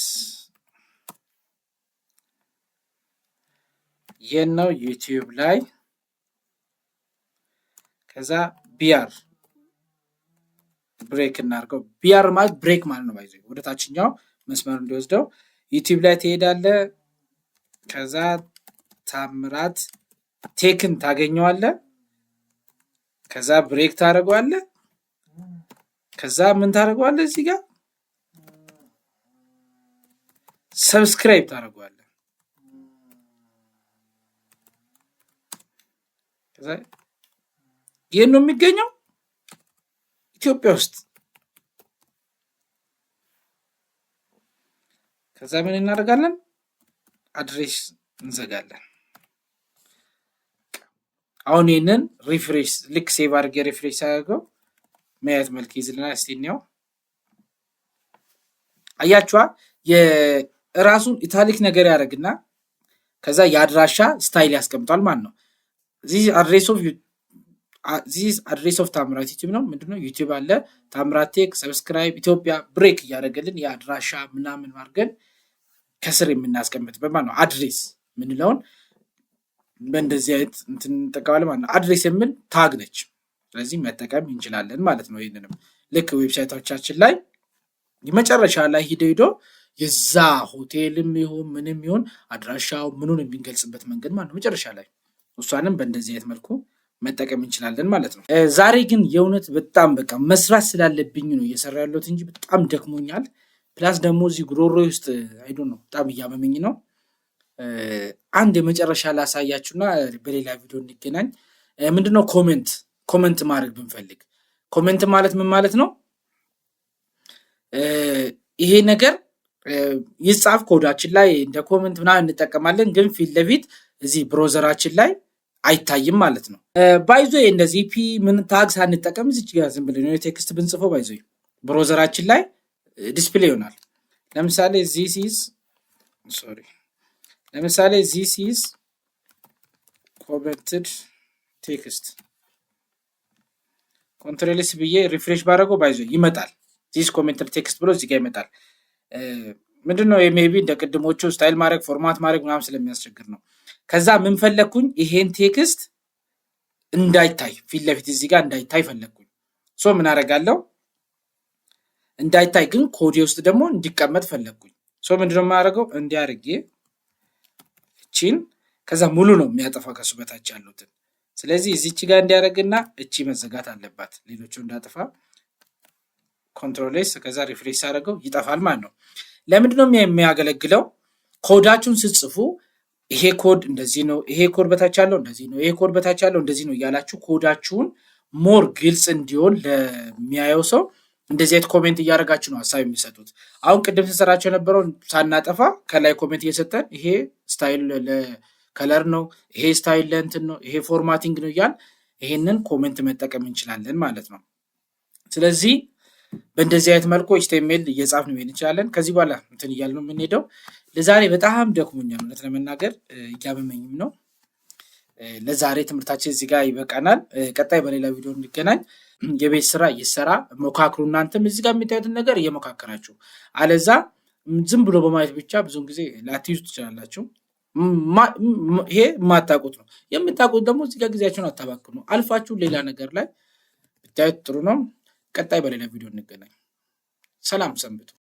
የነው ዩቲዩብ ላይ ከዛ ቢአር ብሬክ እናርገው። ቢአር ማለት ብሬክ ማለት ነው። ባይዘ ወደ ታችኛው መስመር እንዲወስደው ዩቲዩብ ላይ ትሄዳለ። ከዛ ታምራት ቴክን ታገኘዋለ። ከዛ ብሬክ ታደርገዋለ። ከዛ ምን ታደርገዋለ? እዚህ ጋር ሰብስክራይብ ታደርገዋለ። ከዛ ይሄን ነው የሚገኘው ኢትዮጵያ ውስጥ። ከዛ ምን እናደርጋለን? አድሬስ እንዘጋለን። አሁን ይሄንን ሪፍሬሽ ልክ ሴቭ አድርጌ ሪፍሬሽ አድርገው ማየት መልክ ይዝልና እስቲ ነው አያችኋ የራሱን ኢታሊክ ነገር ያደርግና ከዛ የአድራሻ ስታይል ያስቀምጣል ማለት ነው። this address of ታምራት ዩቲዩብ ነው። ምንድነው ዩቲዩብ አለ ታምራት ቴክ ሰብስክራይብ ኢትዮጵያ ብሬክ እያደረገልን የአድራሻ ምናምን አድርገን ከስር የምናስቀምጥበት ማለት ነው። አድሬስ ምንለውን በእንደዚህ አይነት እንትን እንጠቀማለን ማለት ነው። አድሬስ የምን ታግ ነች። ስለዚህ መጠቀም እንችላለን ማለት ነው። ይሄንንም ልክ ዌብሳይቶቻችን ላይ የመጨረሻ ላይ ሂዶ የዛ ሆቴልም ይሁን ምንም ይሁን አድራሻው ምኑን የሚገልጽበት መንገድ ማለት ነው መጨረሻ ላይ። እሷንም በእንደዚህ አይነት መልኩ መጠቀም እንችላለን ማለት ነው። ዛሬ ግን የእውነት በጣም በቃ መስራት ስላለብኝ ነው እየሰራ ያለሁት እንጂ በጣም ደክሞኛል። ፕላስ ደግሞ እዚህ ጉሮሮ ውስጥ አይዶ ነው በጣም እያመመኝ ነው። አንድ የመጨረሻ ላሳያችሁና በሌላ ቪዲዮ እንገናኝ። ምንድነው ኮመንት ማድረግ ብንፈልግ ኮመንት ማለት ምን ማለት ነው? ይሄ ነገር ይጻፍ ኮዳችን ላይ እንደ ኮመንት ምናምን እንጠቀማለን፣ ግን ፊት ለፊት እዚህ ብሮዘራችን ላይ አይታይም ማለት ነው። ባይዞ እንደዚህ ፒ ምን ታግ ሳንጠቀም እዚች ጋር ዝም ብለን ቴክስት ብንጽፈው ባይዞ ብሮዘራችን ላይ ዲስፕሌይ ይሆናል። ለምሳሌ ዚስ ኢዝ ኮመንትድ ቴክስት ኮንትሮልስ ብዬ ሪፍሬሽ ባደረገው ባይዞ ይመጣል። ዚስ ኮሜንትድ ቴክስት ብሎ እዚህ ጋር ይመጣል። ምንድነው ሜቢ እንደ ቅድሞቹ ስታይል ማድረግ ፎርማት ማድረግ ምናምን ስለሚያስቸግር ነው። ከዛ ምን ፈለግኩኝ? ይሄን ቴክስት እንዳይታይ ፊት ለፊት እዚህ ጋር እንዳይታይ ፈለግኩኝ። ሶ ምን አደርጋለሁ? እንዳይታይ ግን ኮዴ ውስጥ ደግሞ እንዲቀመጥ ፈለግኩኝ። ሶ ምንድነው የማደርገው? እንዲያርጌ እቺን ከዛ ሙሉ ነው የሚያጠፋ ከሱ በታች ያሉትን። ስለዚህ እዚች ጋር እንዲያደርግና እቺ መዘጋት አለባት ሌሎቹ እንዳጠፋ። ኮንትሮል ኤስ ከዛ ሪፍሬሽ አደረገው ይጠፋል ማለት ነው። ለምንድነው የሚያገለግለው? ኮዳችሁን ስትጽፉ ይሄ ኮድ እንደዚህ ነው፣ ይሄ ኮድ በታች ያለው እንደዚህ ነው፣ ይሄ ኮድ በታች ያለው እንደዚህ ነው እያላችሁ ኮዳችሁን ሞር ግልጽ እንዲሆን ለሚያየው ሰው እንደዚህ አይነት ኮሜንት እያደረጋችሁ ነው ሀሳብ የሚሰጡት። አሁን ቅድም ስንሰራቸው የነበረው ሳናጠፋ ከላይ ኮሜንት እየሰጠን ይሄ ስታይል ለከለር ነው፣ ይሄ ስታይል ለእንትን ነው፣ ይሄ ፎርማቲንግ ነው እያል ይሄንን ኮሜንት መጠቀም እንችላለን ማለት ነው። ስለዚህ በእንደዚህ አይነት መልኩ ኤችቲኤምኤል እየጻፍን መሄድ እንችላለን። ከዚህ በኋላ እንትን እያልን ነው የምንሄደው። ለዛሬ በጣም ደክሞኛል እውነት ለመናገር እያመመኝም ነው። ለዛሬ ትምህርታችን እዚህ ጋር ይበቃናል። ቀጣይ በሌላ ቪዲዮ እንገናኝ። የቤት ስራ እየሰራ ሞካክሩ። እናንተም እዚህ ጋር የሚታዩትን ነገር እየሞካከራችሁ፣ አለዛ ዝም ብሎ በማየት ብቻ ብዙውን ጊዜ ላትይዙ ትችላላችሁ። ይሄ የማታውቁት ነው። የምታውቁት ደግሞ እዚህ ጋር ጊዜያችሁን አታባክኑ። አልፋችሁ ሌላ ነገር ላይ ብታዩት ጥሩ ነው። ቀጣይ በሌላ ቪዲዮ እንገናኝ። ሰላም ሰንብቱ።